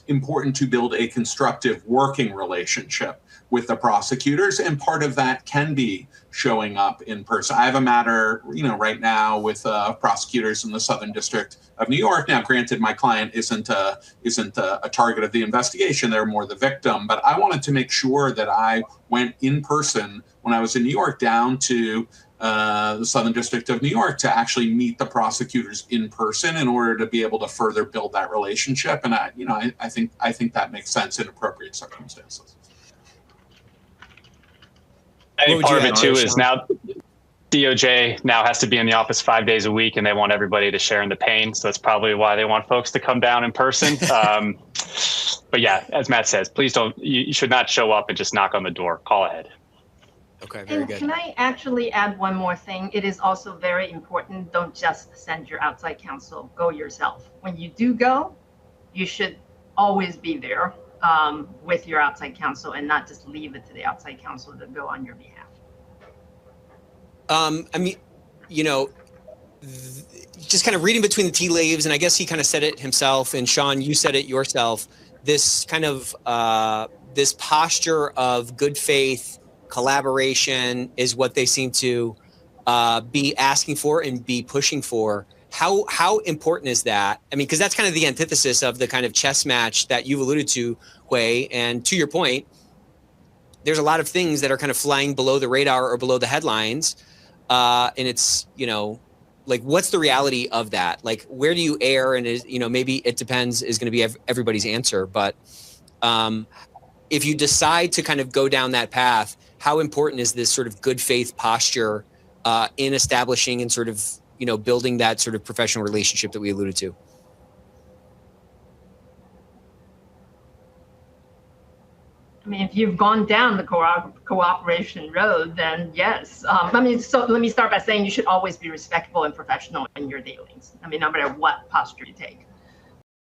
important to build a constructive working relationship with the prosecutors, and part of that can be showing up in person. I have a matter, right now with prosecutors in the Southern District of New York. Now, granted, my client isn't a target of the investigation; they're more the victim. But I wanted to make sure that I went in person when I was in New York down to the Southern District of New York to actually meet the prosecutors in person in order to be able to further build that relationship. And I think that makes sense in appropriate circumstances. I think part of it too is now DOJ now has to be in the office 5 days a week, and they want everybody to share in the pain. So that's probably why they want folks to come down in person. But yeah, as Matt says, please don't. You should not show up and just knock on the door. Call ahead. Okay, very good. Can I actually add one more thing? It is also very important. Don't just send your outside counsel. Go yourself. When you do go, you should always be there with your outside counsel, and not just leave it to the outside counsel to go on your behalf. Just kind of reading between the tea leaves, and I guess he kind of said it himself, and Sean, you said it yourself, this kind of this posture of good faith collaboration is what they seem to be asking for and be pushing for. How important is that? I mean, because that's kind of the antithesis of the kind of chess match that you've alluded to, Wei. And to your point, there's a lot of things that are kind of flying below the radar or below the headlines. And it's, like, what's the reality of that? Like, where do you err? And maybe it depends is going to be everybody's answer. But if you decide to kind of go down that path, how important is this sort of good faith posture in establishing and sort of, building that sort of professional relationship that we alluded to? I mean, if you've gone down the cooperation road, then yes. So let me start by saying you should always be respectful and professional in your dealings. I mean, no matter what posture you take.